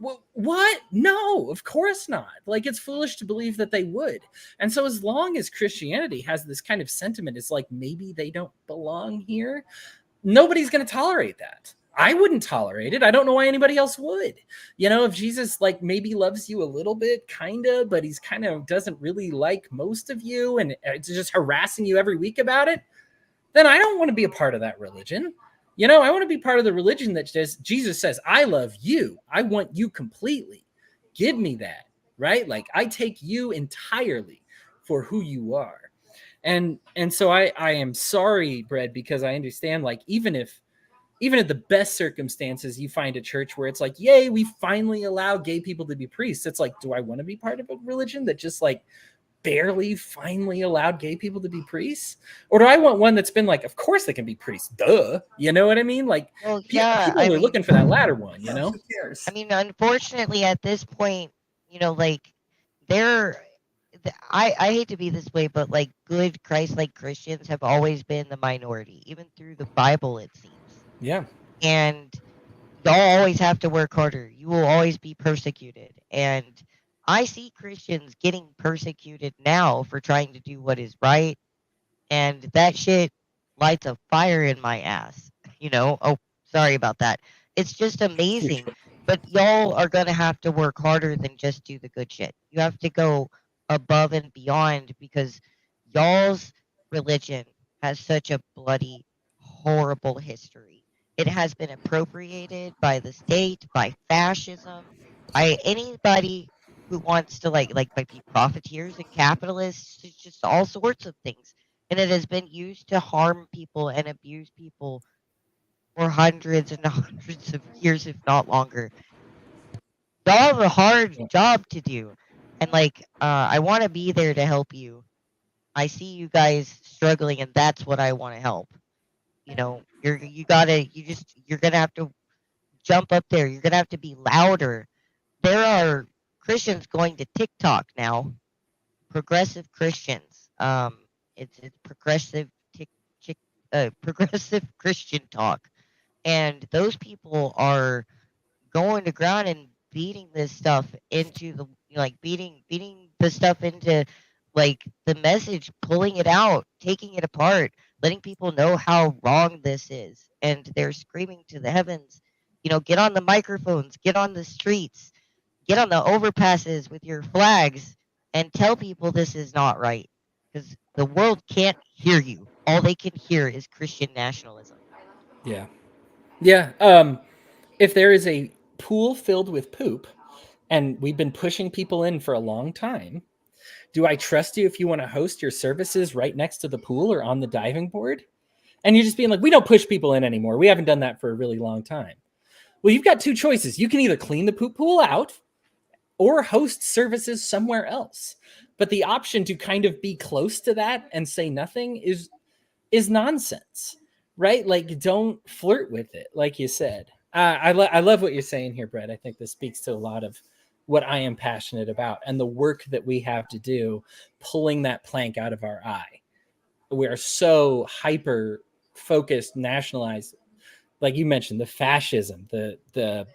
What? No, of course not. Like, it's foolish to believe that they would. And so as long as Christianity has this kind of sentiment, it's like, maybe they don't belong here, nobody's going to tolerate that. I wouldn't tolerate it. I don't know why anybody else would. If Jesus like maybe loves you a little bit, kind of, but he's kind of doesn't really like most of you, and it's just harassing you every week about it, then I don't want to be a part of that religion. I want to be part of the religion that Jesus says, I love you. I want you completely. Give me that, right? Like, I take you entirely for who you are. And so I am sorry, Brad, because I understand, like, even at the best circumstances, you find a church where it's like, yay, we finally allow gay people to be priests. It's like, do I want to be part of a religion that just like barely finally allowed gay people to be priests? Or do I want one that's been like, of course they can be priests, duh, you know what I mean? Like, Well, people yeah, are looking for that latter one. Who cares? I mean, unfortunately, at this point, like, I hate to be this way, but like, good Christ-like Christians have always been the minority, even through the Bible, it seems. Yeah. And y'all always have to work harder. You will always be persecuted. And I see Christians getting persecuted now for trying to do what is right. And that shit lights a fire in my ass. Oh, sorry about that. It's just amazing. But y'all are going to have to work harder than just do the good shit. You have to go above and beyond, because y'all's religion has such a bloody, horrible history. It has been appropriated by the state, by fascism, by anybody who wants to like by profiteers and capitalists. It's just all sorts of things. And it has been used to harm people and abuse people for hundreds and hundreds of years, if not longer. Y'all have a hard job to do. And like, I want to be there to help you. I see you guys struggling, and that's what I want to help. You're gonna have to jump up there. You're gonna have to be louder. There are Christians going to TikTok now, progressive Christians. It's progressive progressive Christian talk, and those people are going to ground and beating this stuff into the beating the stuff into like the message, pulling it out, taking it apart, letting people know how wrong this is. And they're screaming to the heavens, get on the microphones, get on the streets, get on the overpasses with your flags, and tell people this is not right. Because the world can't hear you. All they can hear is Christian nationalism. Yeah. Yeah. If there is a pool filled with poop, and we've been pushing people in for a long time, do I trust you if you want to host your services right next to the pool or on the diving board? And you're just being like, we don't push people in anymore. We haven't done that for a really long time. Well, you've got two choices. You can either clean the poop pool out or host services somewhere else. But the option to kind of be close to that and say nothing is nonsense, right? Like, don't flirt with it, like you said. I love what you're saying here, Brett. I think this speaks to a lot of what I am passionate about and the work that we have to do, pulling that plank out of our eye. We are so hyper focused, nationalized, like you mentioned, the fascism, the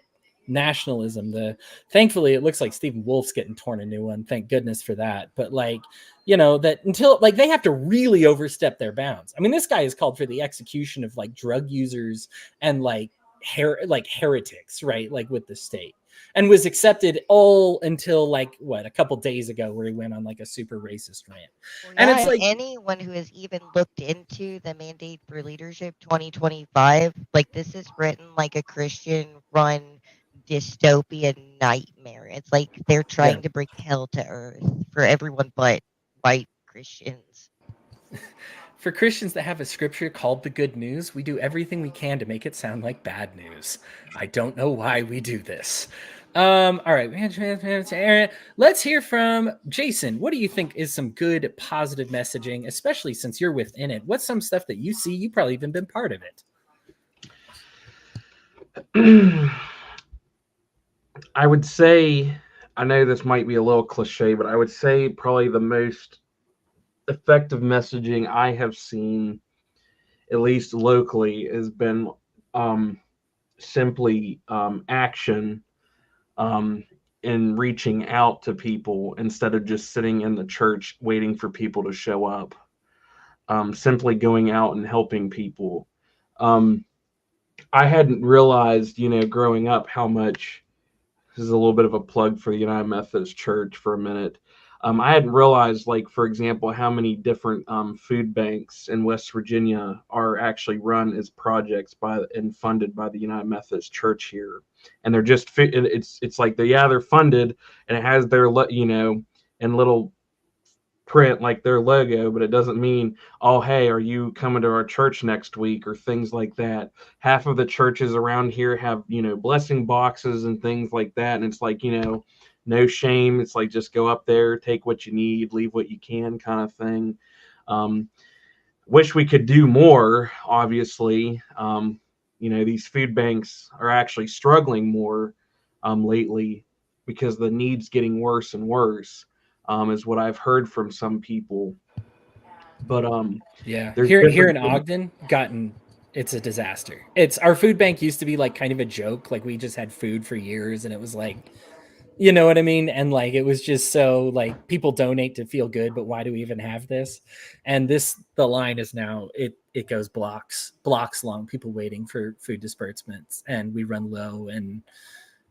nationalism, thankfully it looks like Stephen Wolf's getting torn a new one. Thank goodness for that. But that until they have to really overstep their bounds. I mean, this guy has called for the execution of drug users and heretics, right? Like with the state, and was accepted all until a couple days ago, where he went on a super racist rant. Well, And yeah, it's like, anyone who has even looked into the Mandate for Leadership 2025, this is written like a Christian run dystopian nightmare. It's like they're trying to bring hell to earth for everyone but white Christians. For Christians that have a scripture called the good news, we do everything we can to make it sound like bad news. I don't know why we do this. All right. Let's hear from Jason. What do you think is some good positive messaging, especially since you're within it? What's some stuff that you see? You probably even been part of it. I would say, I know this might be a little cliche, but I would say probably the most effective messaging I have seen, at least locally, has been simply action in reaching out to people instead of just sitting in the church waiting for people to show up. Simply going out and helping people. I hadn't realized, growing up how much, this is a little bit of a plug for the United Methodist Church for a minute. I hadn't realized, like, for example, how many different food banks in West Virginia are actually run as projects and funded by the United Methodist Church here. And they're just, it's like, they're funded, and it has their, in little print, like their logo, but it doesn't mean, oh, hey, are you coming to our church next week, or things like that. Half of the churches around here have, blessing boxes and things like that. And it's like, no shame. It's like, just go up there, take what you need, leave what you can, kind of thing. Wish we could do more, obviously. These food banks are actually struggling more lately because the need's getting worse and worse. Is what I've heard from some people. But yeah, here in Ogden, it's a disaster. It's, our food bank used to be like kind of a joke. Like, we just had food for years, and it was like, you know what I mean? And like, it was just so like, people donate to feel good, but why do we even have this? And the line is now, it goes blocks long, people waiting for food disbursements, and we run low, and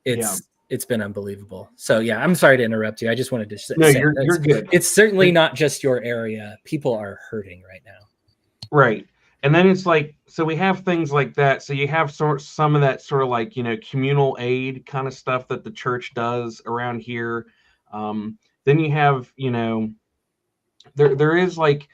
it's been unbelievable. So yeah, I'm sorry to interrupt you. I just wanted to say, no, you're good. It's certainly not just your area. People are hurting right now. Right. And then it's like, so we have things like that. So you have some of that sort of like, communal aid kind of stuff that the church does around here. Then you have, there is like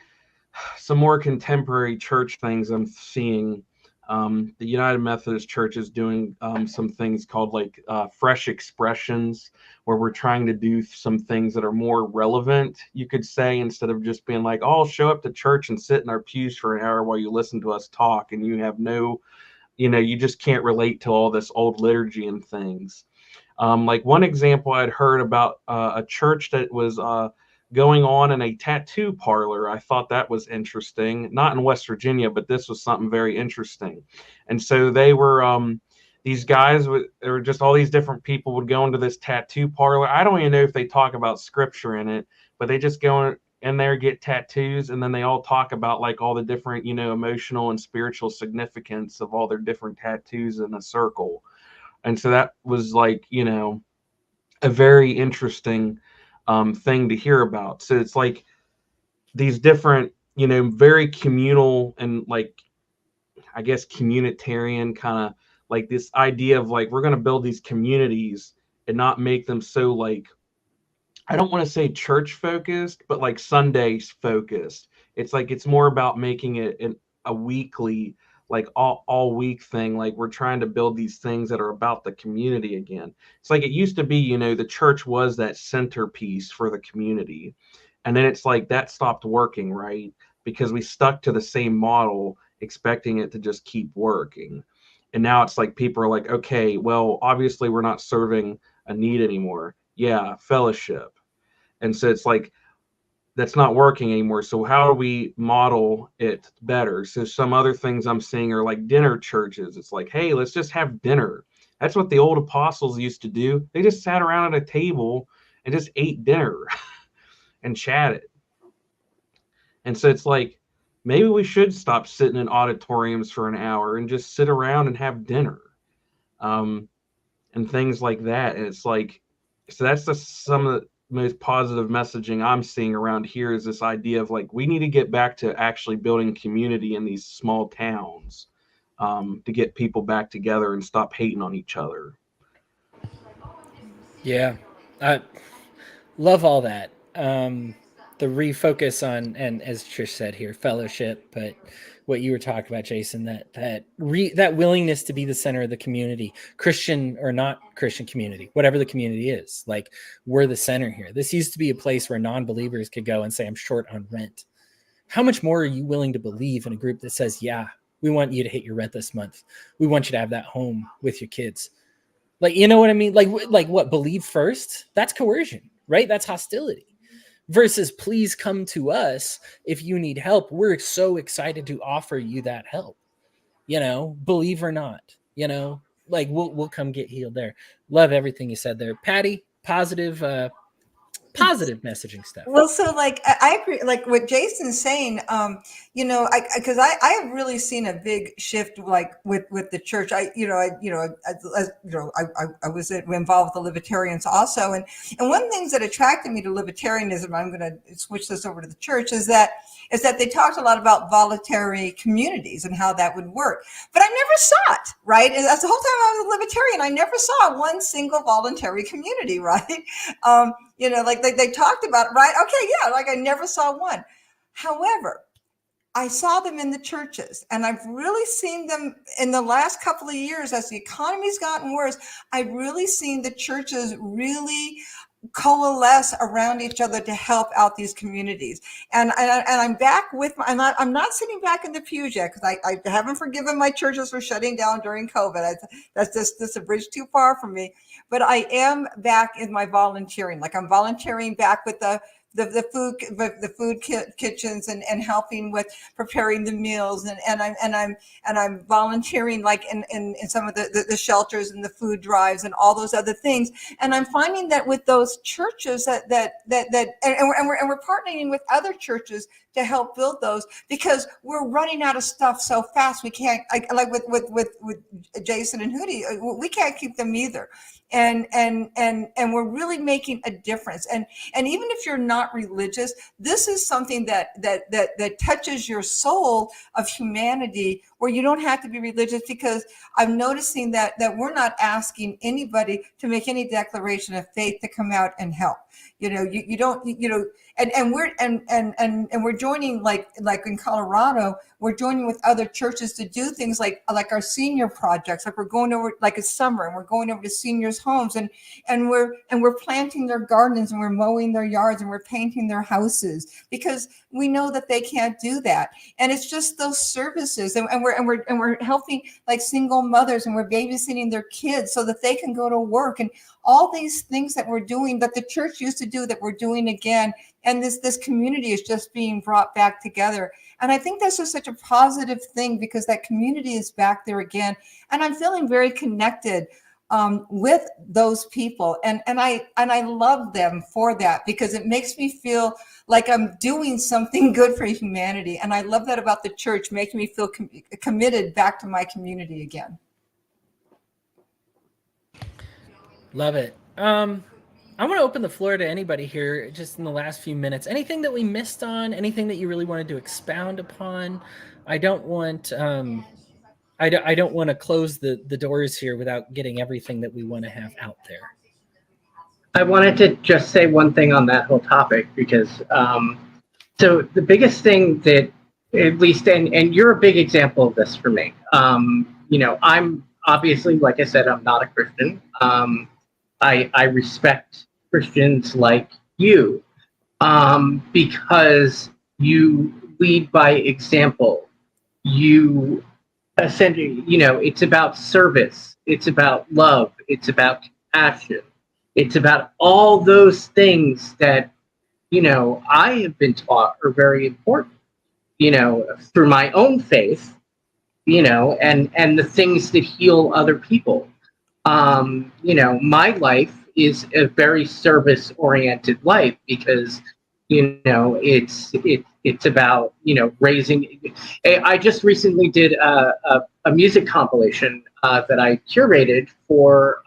some more contemporary church things I'm seeing. The United Methodist Church is doing some things called like fresh expressions, where we're trying to do some things that are more relevant, you could say, instead of just being like, oh, show up to church and sit in our pews for an hour while you listen to us talk, and you have no, you just can't relate to all this old liturgy and things. Like one example I'd heard about a church that was going on in a tattoo parlor. I thought that was interesting. Not in West Virginia, but this was something very interesting. And so they were, these guys, there were just all these different people would go into this tattoo parlor. I don't even know if they talk about scripture in it, but they just go in there, get tattoos, and then they all talk about like all the different, emotional and spiritual significance of all their different tattoos in a circle. And so that was like, a very interesting thing to hear about. So it's like these different, very communal and like, I guess, communitarian kind of like this idea of like, we're going to build these communities and not make them so like, I don't want to say church focused, but like Sundays focused. It's like, it's more about making it a weekly, like all week thing. Like, we're trying to build these things that are about the community again. It's like, it used to be, the church was that centerpiece for the community. And then it's like that stopped working, right? Because we stuck to the same model, expecting it to just keep working. And now it's like, people are like, okay, well, obviously we're not serving a need anymore. Yeah, fellowship. And so it's like, that's not working anymore. So how do we model it better? So some other things I'm seeing are like dinner churches. It's like, hey, let's just have dinner. That's what the old apostles used to do. They just sat around at a table and just ate dinner and chatted. And so it's like, maybe we should stop sitting in auditoriums for an hour and just sit around and have dinner, and things like that. And it's like, so that's some of the most positive messaging I'm seeing around here, is this idea of like, we need to get back to actually building community in these small towns, to get people back together and stop hating on each other. Yeah, I love all that. refocus on, and as Trish said here, fellowship, but what you were talking about, Jason, that willingness to be the center of the community, Christian or not Christian community, whatever the community is, like we're the center here. This used to be a place where non-believers could go and say, I'm short on rent. How much more are you willing to believe in a group that says, yeah, we want you to hit your rent this month. We want you to have that home with your kids. Like, you know what I mean? Like what, believe first? That's coercion, right? That's hostility. Versus please come to us if you need help. We're so excited to offer you that help. You know, believe or not, you know, like we'll come get healed there. Love everything you said there. Patty, positive messaging stuff. Well, so like I agree, like what Jason's saying. You know, because I have really seen a big shift, like with the church. I was involved with the Libertarians also, and one of the things that attracted me to Libertarianism, I'm going to switch this over to the church, is that they talked a lot about voluntary communities and how that would work. But I never saw it, right? And that's the whole time I was a Libertarian, I never saw one single voluntary community, right? You know, like they talked about it, right? Okay, yeah, like I never saw one. However, I saw them in the churches, and I've really seen them in the last couple of years as the economy's gotten worse. I've really seen the churches really coalesce around each other to help out these communities. And I'm back with I'm not sitting back in the pews yet, because I haven't forgiven my churches for shutting down during COVID. That's just a bridge too far for me. But I am back in my volunteering. Like I'm volunteering back with the food kitchens and helping with preparing the meals, and I'm volunteering like in some of the shelters and the food drives and all those other things. And I'm finding that with those churches and we're partnering with other churches to help build those, because we're running out of stuff so fast. We can't, like with Jason and Hootie, we can't keep them either. And we're really making a difference. And even if you're not religious, this is something that touches your soul of humanity, where you don't have to be religious, because I'm noticing that we're not asking anybody to make any declaration of faith to come out and help. You know, you don't, you know, and we're joining, like in Colorado, we're joining with other churches to do things like our senior projects. Like we're going over, like it's summer, and we're going over to seniors' homes, and we're planting their gardens, and we're mowing their yards, and we're painting their houses, because we know that they can't do that. And it's just those services, and we're helping like single mothers, and we're babysitting their kids so that they can go to work, and all these things that we're doing that the church used to do, that we're doing again. And this community is just being brought back together. And I think that's just such a positive thing, because that community is back there again. And I'm feeling very connected with those people. And I love them for that, because it makes me feel like I'm doing something good for humanity. And I love that about the church, making me feel committed back to my community again. Love it. I want to open the floor to anybody here just in the last few minutes. Anything that we missed on, anything that you really wanted to expound upon? I don't want I don't want to close the doors here without getting everything that we want to have out there. I wanted to just say one thing on that whole topic, because so the biggest thing that, at least, and you're a big example of this for me. You know, I'm obviously, like I said, I'm not a Christian. I respect Christians like you, because you lead by example. You essentially, you know, it's about service, it's about love, it's about compassion, it's about all those things that, you know, I have been taught are very important, you know, through my own faith, you know, and the things that heal other people. You know, my life is a very service-oriented life, because, you know, it's about, you know, raising. I just recently did a music compilation that I curated for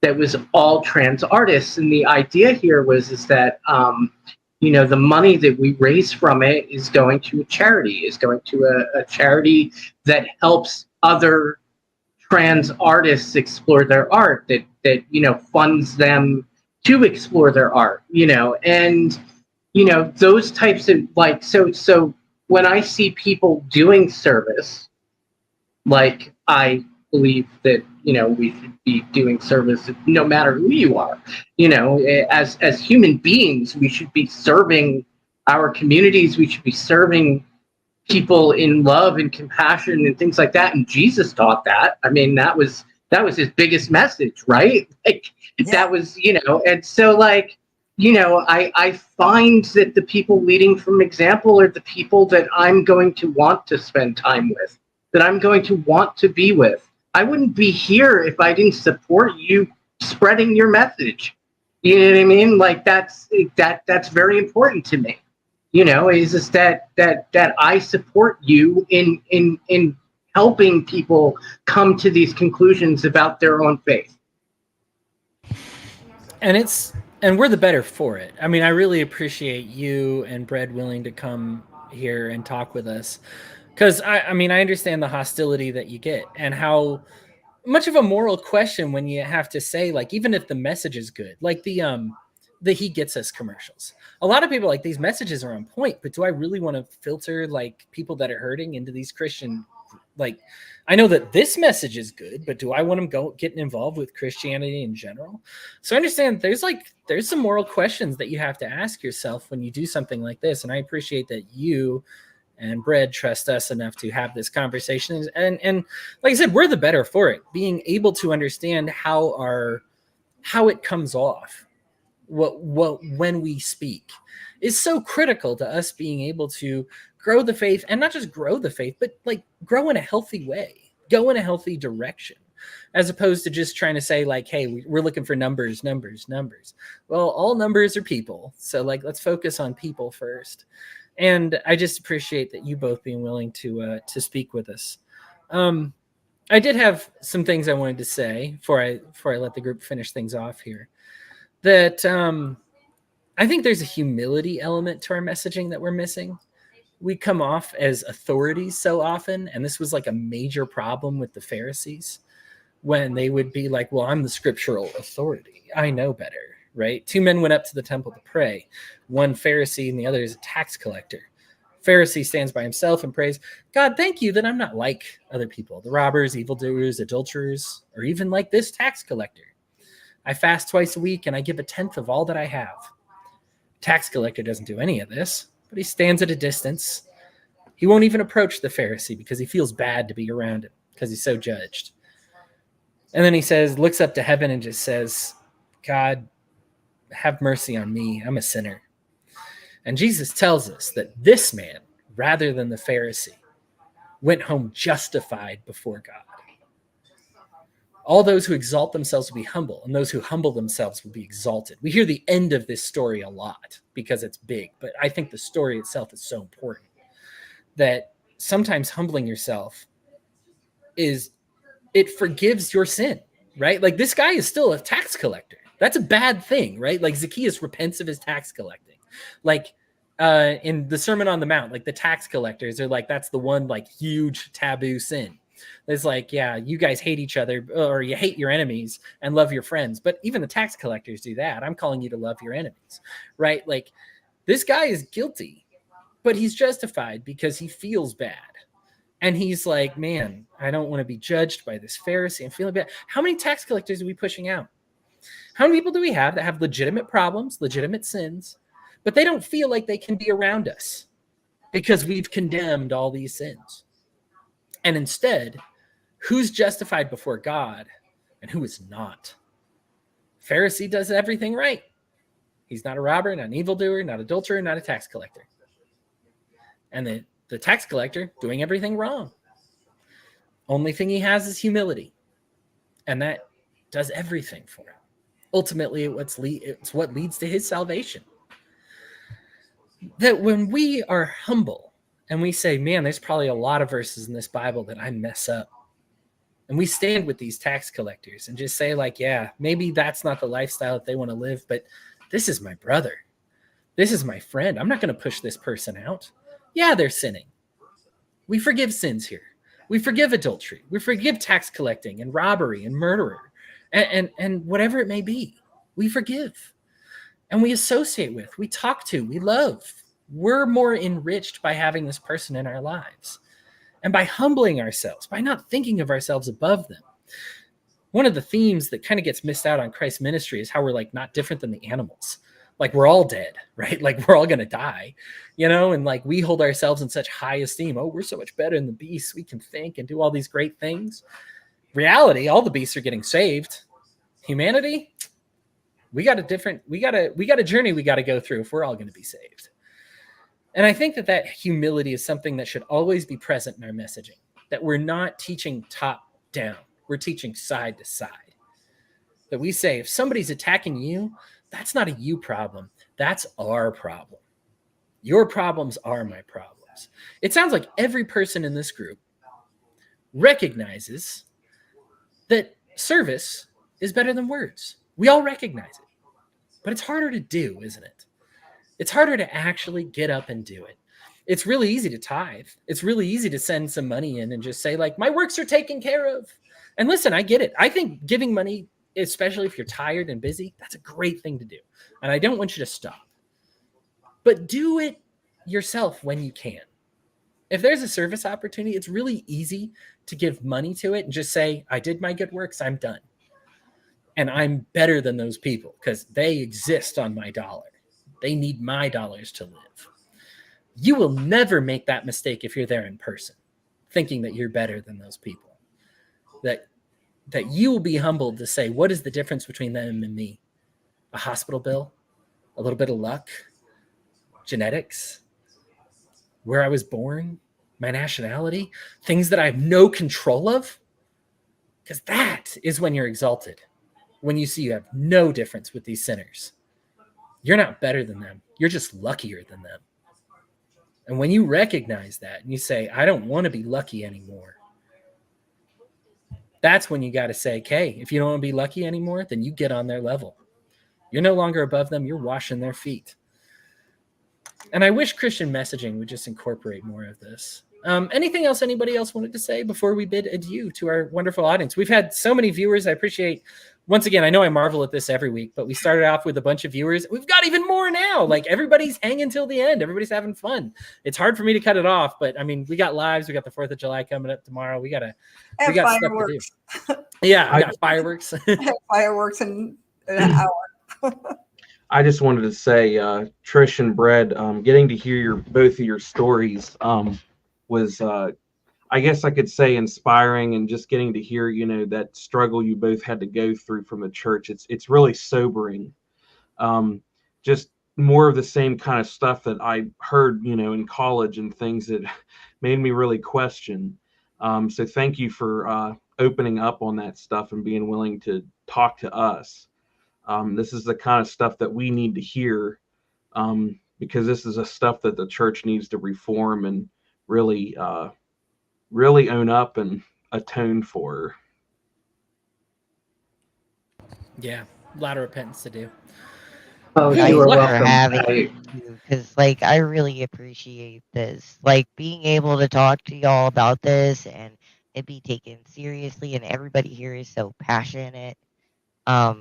that was all trans artists, and the idea here is that you know, the money that we raise from it is going to a charity, a charity that helps other trans artists explore their art, that you know, funds them to explore their art, you know. And those types of like, so when I see people doing service, like I believe that, we should be doing service no matter who you are. As human beings, we should be serving our communities. We should be serving people in love and compassion and things like that. And Jesus taught that. I mean, that was his biggest message, right? Like that was, and so like, I find that the people leading from example are the people that I'm going to want to spend time with, that I'm going to want to be with. I wouldn't be here if I didn't support you spreading your message. You know what I mean? Like that's very important to me. Is just that I support you in helping people come to these conclusions about their own faith. And we're the better for it. I mean, I really appreciate you and Bread willing to come here and talk with us. Because I mean, I understand the hostility that you get and how much of a moral question when you have to say, like, even if the message is good, like the He Gets Us commercials. A lot of people like these messages are on point, but do I really want to filter like people that are hurting into these Christian, like, I know that this message is good, but do I want them getting involved with Christianity in general? So I understand there's some moral questions that you have to ask yourself when you do something like this. And I appreciate that you and Bread trust us enough to have this conversation. And like I said, we're the better for it. Being able to understand how it comes off, when we speak, is so critical to us being able to grow the faith, and not just grow the faith, but like grow in a healthy way, go in a healthy direction, as opposed to just trying to say like, hey, we're looking for numbers. Well, all numbers are people. So like, let's focus on people first. And I just appreciate that you both being willing to speak with us. I did have some things I wanted to say before I let the group finish things off here. That I think there's a humility element to our messaging that we're missing. We come off as authorities so often, and this was like a major problem with the Pharisees, when they would be like, well, I'm the scriptural authority. I know better, right? Two men went up to the temple to pray. One Pharisee and the other is a tax collector. Pharisee stands by himself and prays, God, thank you that I'm not like other people, the robbers, evildoers, adulterers, or even like this tax collector. I fast twice a week and I give a tenth of all that I have. Tax collector doesn't do any of this, but he stands at a distance. He won't even approach the Pharisee because he feels bad to be around him because he's so judged. And then he looks up to heaven and just says, God, have mercy on me. I'm a sinner. And Jesus tells us that this man, rather than the Pharisee, went home justified before God. All those who exalt themselves will be humble, and those who humble themselves will be exalted. We hear the end of this story a lot because it's big, but I think the story itself is so important that sometimes humbling yourself it forgives your sin, right? Like this guy is still a tax collector. That's a bad thing, right? Like Zacchaeus repents of his tax collecting. Like in the Sermon on the Mount, like the tax collectors are like, that's the one like huge taboo sin. It's like, yeah, you guys hate each other, or you hate your enemies and love your friends. But even the tax collectors do that. I'm calling you to love your enemies, right? Like this guy is guilty, but he's justified because he feels bad. And he's like, man, I don't want to be judged by this Pharisee. I'm feeling bad. How many tax collectors are we pushing out? How many people do we have that have legitimate problems, legitimate sins, but they don't feel like they can be around us because we've condemned all these sins? And instead, who's justified before God and who is not? Pharisee does everything right. He's not a robber, not an evildoer, not an adulterer, not a tax collector. And the tax collector doing everything wrong. Only thing he has is humility. And that does everything for him. Ultimately, it's what leads to his salvation. That when we are humble, and we say, man, there's probably a lot of verses in this Bible that I mess up. And we stand with these tax collectors and just say like, yeah, maybe that's not the lifestyle that they want to live, but this is my brother. This is my friend. I'm not going to push this person out. Yeah, they're sinning. We forgive sins here. We forgive adultery. We forgive tax collecting and robbery and murder and whatever it may be. We forgive. and we associate with, we talk to, we love. We're more enriched by having this person in our lives and by humbling ourselves, by not thinking of ourselves above them. One of the themes that kind of gets missed out on Christ's ministry is how we're like not different than the animals. Like we're all dead, right? Like we're all going to die, and like we hold ourselves in such high esteem. Oh, we're so much better than the beasts. We can think and do all these great things. Reality, all the beasts are getting saved. Humanity, we got a journey we got to go through if we're all going to be saved. And I think that humility is something that should always be present in our messaging, that we're not teaching top down. We're teaching side to side. That we say, if somebody's attacking you, that's not a you problem. That's our problem. Your problems are my problems. It sounds like every person in this group recognizes that service is better than words. We all recognize it, but it's harder to do, isn't it? It's harder to actually get up and do it. It's really easy to tithe. It's really easy to send some money in and just say, like, my works are taken care of. And listen, I get it. I think giving money, especially if you're tired and busy, that's a great thing to do. And I don't want you to stop. But do it yourself when you can. If there's a service opportunity, it's really easy to give money to it and just say, I did my good works, I'm done. And I'm better than those people because they exist on my dollar. They need my dollars to live. You will never make that mistake if you're there in person, thinking that you're better than those people. That you will be humbled to say, what is the difference between them and me? A hospital bill, a little bit of luck, genetics, where I was born, my nationality, things that I have no control of. Because that is when you're exalted, when you see you have no difference with these sinners. You're not better than them. You're just luckier than them. And when you recognize that and you say, I don't want to be lucky anymore, that's when you got to say, okay, if you don't want to be lucky anymore, then you get on their level. You're no longer above them. You're washing their feet. And I wish Christian messaging would just incorporate more of this. Anything else anybody else wanted to say before we bid adieu to our wonderful audience? We've had so many viewers. I appreciate, once again, I know I marvel at this every week, but we started off with a bunch of viewers. We've got even more now. Like everybody's hanging till the end. Everybody's having fun. It's hard for me to cut it off, but I mean, we got lives. We got the 4th of July coming up tomorrow. We got fireworks. Stuff to do. Yeah, we got fireworks. Fireworks in an hour. I just wanted to say, Trish and Brett, getting to hear both of your stories was, I guess I could say, inspiring, and just getting to hear, that struggle you both had to go through from the church. It's really sobering. Just more of the same kind of stuff that I heard, in college and things that made me really question. So thank you for opening up on that stuff and being willing to talk to us. This is the kind of stuff that we need to hear, because this is a stuff that the church needs to reform and really own up and atone for. Yeah, a lot of repentance to do. Oh, Thanks you are for welcome. having because I really appreciate this. Like being able to talk to y'all about this and it be taken seriously, and everybody here is so passionate. I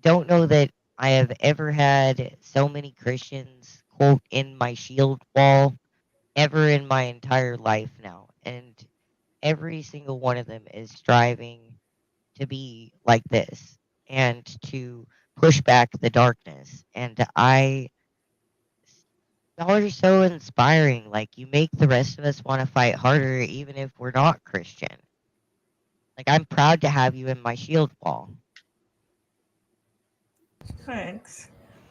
don't know that I have ever had so many Christians quote in my shield wall ever in my entire life now, and every single one of them is striving to be like this and to push back the darkness. And y'all are so inspiring. Like you make the rest of us want to fight harder, even if we're not Christian. Like I'm proud to have you in my shield wall. Thanks.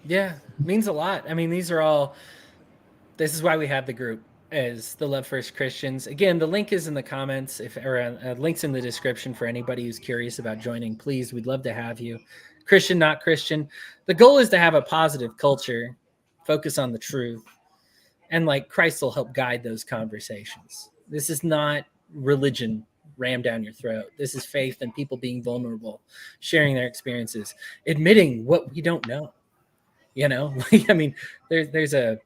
Yeah, means a lot. I mean, this is why we have the group as the Love First Christians. Again, the link is in the comments, links in the description for anybody who's curious about joining. Please, we'd love to have you. Christian, not Christian. The goal is to have a positive culture, focus on the truth, and like Christ will help guide those conversations. This is not religion rammed down your throat. This is faith and people being vulnerable, sharing their experiences, admitting what we don't know. I mean, there's a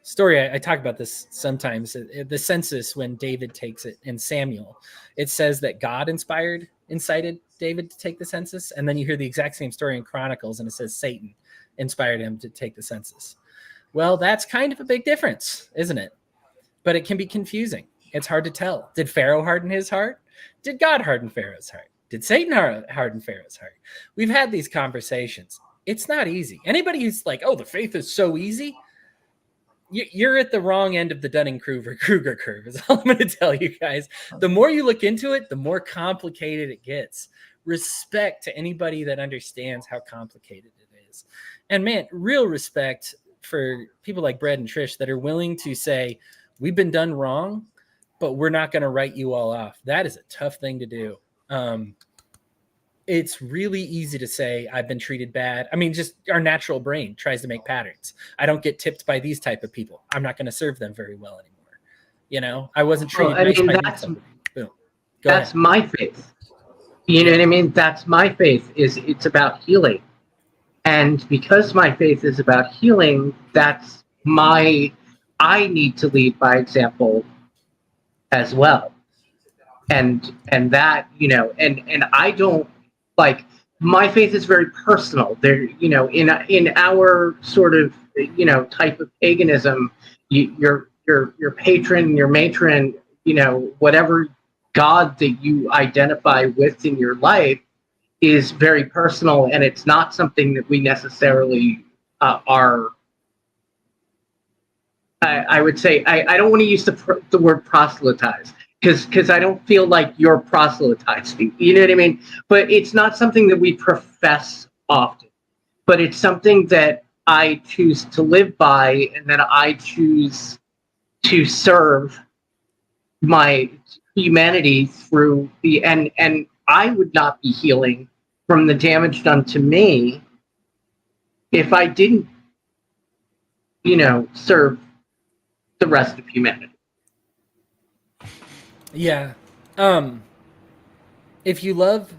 story. I talk about this sometimes. The census, when David takes it in Samuel, it says that God inspired incited David to take the census, and then you hear the exact same story in Chronicles, and it says Satan inspired him to take the census. Well, that's kind of a big difference, isn't it? But it can be confusing. It's hard to tell. Did Pharaoh harden his heart? Did God harden Pharaoh's heart? Did Satan harden Pharaoh's heart? We've had these conversations. It's not easy. Anybody who's like, oh, the faith is so easy, you're at the wrong end of the Dunning-Kruger curve, is all I'm going to tell you guys. The more you look into it, the more complicated it gets. Respect to anybody that understands how complicated it is. And man, real respect for people like Brad and Trish that are willing to say, we've been done wrong, but we're not going to write you all off. That is a tough thing to do. It's really easy to say I've been treated bad. I mean, just our natural brain tries to make patterns. I don't get tipped by these type of people. I'm not going to serve them very well anymore. You know, I wasn't treated nice by these type of people. Boom. That's my faith. You know what I mean? That's my faith. It's about healing. And because my faith is about healing, I need to lead by example as well. And that, you know, and I don't, like, my faith is very personal. There, you know, in our sort of, you know, type of paganism, your patron, your matron, you know, whatever God that you identify with in your life is very personal, and it's not something that we necessarily are. I would say I don't want to use the word proselytize. Because I don't feel like you're proselytizing, you know what I mean? But it's not something that we profess often. But it's something that I choose to live by, and that I choose to serve my humanity through and I would not be healing from the damage done to me if I didn't, you know, serve the rest of humanity. Yeah. If you love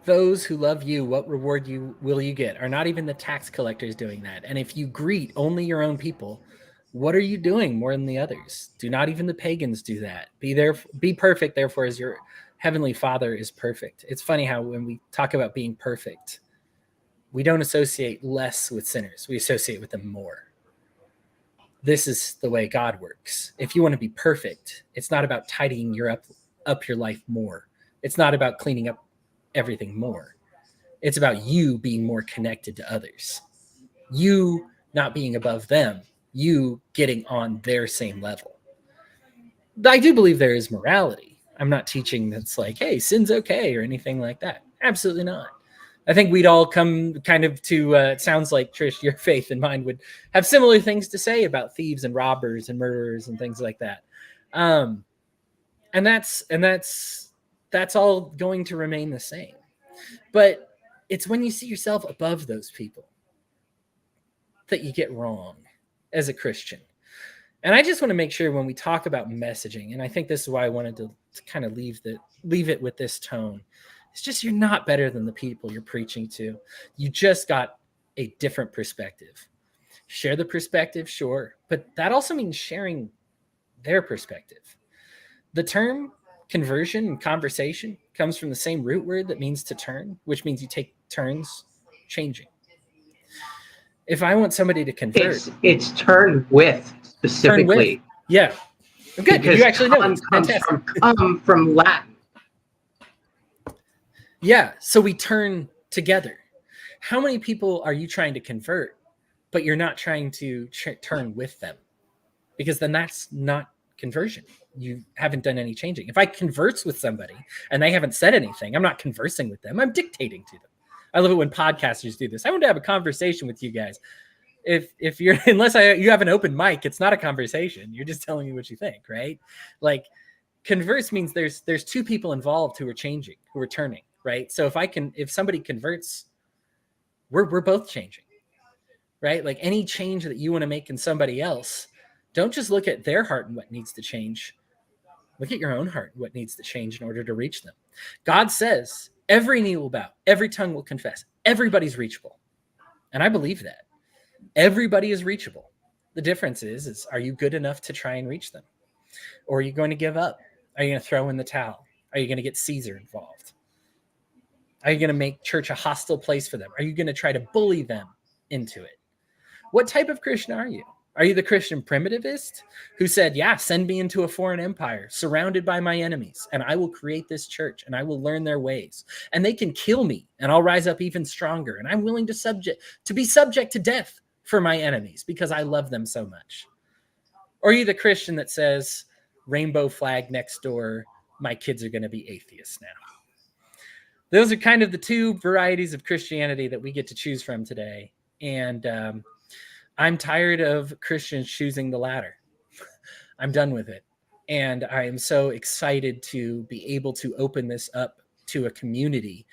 those who love you, what reward will you get? Are not even the tax collectors doing that? And if you greet only your own people, what are you doing more than the others? Do not even the pagans do that. Be perfect, therefore, as your heavenly Father is perfect. It's funny how when we talk about being perfect, we don't associate less with sinners. We associate with them more. This is the way God works. If you want to be perfect, it's not about tidying up your life more. It's not about cleaning up everything more. It's about you being more connected to others. You not being above them. You getting on their same level. I do believe there is morality. I'm not teaching that's like, hey, sin's okay or anything like that. Absolutely not. I think we'd all come kind of to, it sounds like, Trish, your faith and mine would have similar things to say about thieves and robbers and murderers and things like that. And that's all going to remain the same. But it's when you see yourself above those people that you get wrong as a Christian. And I just want to make sure when we talk about messaging, and I think this is why I wanted to kind of leave it with this tone. It's just you're not better than the people you're preaching to. You just got a different perspective. Share the perspective, sure, but that also means sharing their perspective. The term conversion and conversation comes from the same root word that means to turn, which means you take turns changing. If I want somebody to convert, it's turn with specifically. Turn with. Yeah, good. Because You actually know. Fantastic. Come from Latin. Yeah, so we turn together. How many people are you trying to convert, but you're not trying to turn with them? Because then that's not conversion. You haven't done any changing. If I converse with somebody and they haven't said anything, I'm not conversing with them. I'm dictating to them. I love it when podcasters do this. I want to have a conversation with you guys. If you're you have an open mic, it's not a conversation. You're just telling me what you think, right? Like, converse means there's two people involved who are changing, who are turning. Right. So if somebody converts, we're both changing, right? Like any change that you want to make in somebody else, don't just look at their heart and what needs to change. Look at your own heart and what needs to change in order to reach them. God says every knee will bow, every tongue will confess, everybody's reachable. And I believe that. Everybody is reachable. The difference is are you good enough to try and reach them? Or are you going to give up? Are you going to throw in the towel? Are you going to get Caesar involved? Are you going to make church a hostile place for them? Are you going to try to bully them into it? What type of Christian are you? Are you the Christian primitivist who said, yeah, send me into a foreign empire surrounded by my enemies, and I will create this church and I will learn their ways, and they can kill me and I'll rise up even stronger, and I'm willing to be subject to death for my enemies because I love them so much? Or are you the Christian that says, rainbow flag next door, my kids are going to be atheists now? Those are kind of the two varieties of Christianity that we get to choose from today. And I'm tired of Christians choosing the latter. I'm done with it. And I am so excited to be able to open this up to a community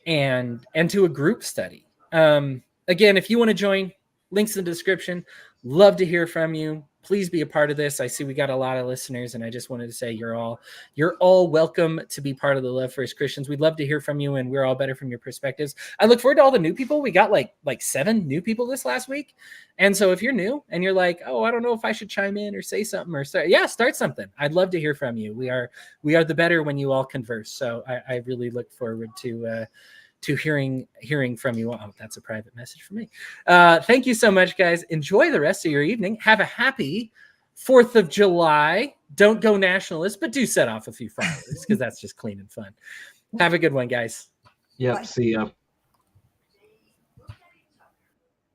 and to a group study. Again, if you want to join, links in the description. Love to hear from you. Please be a part of this. I see we got a lot of listeners, and I just wanted to say you're all welcome to be part of the Love First Christians. We'd love to hear from you, and we're all better from your perspectives. I look forward to all the new people. We got like 7 new people this last week. And so if you're new and you're like, oh, I don't know if I should chime in or say something or start something. I'd love to hear from you. We are the better when you all converse. So I really look forward to hearing from you. Oh, that's a private message for me. Thank you so much, guys. Enjoy the rest of your evening. Have a happy 4th of July. Don't go nationalist, but do set off a few fireworks because that's just clean and fun. Have a good one, guys. Yep. Bye. See ya.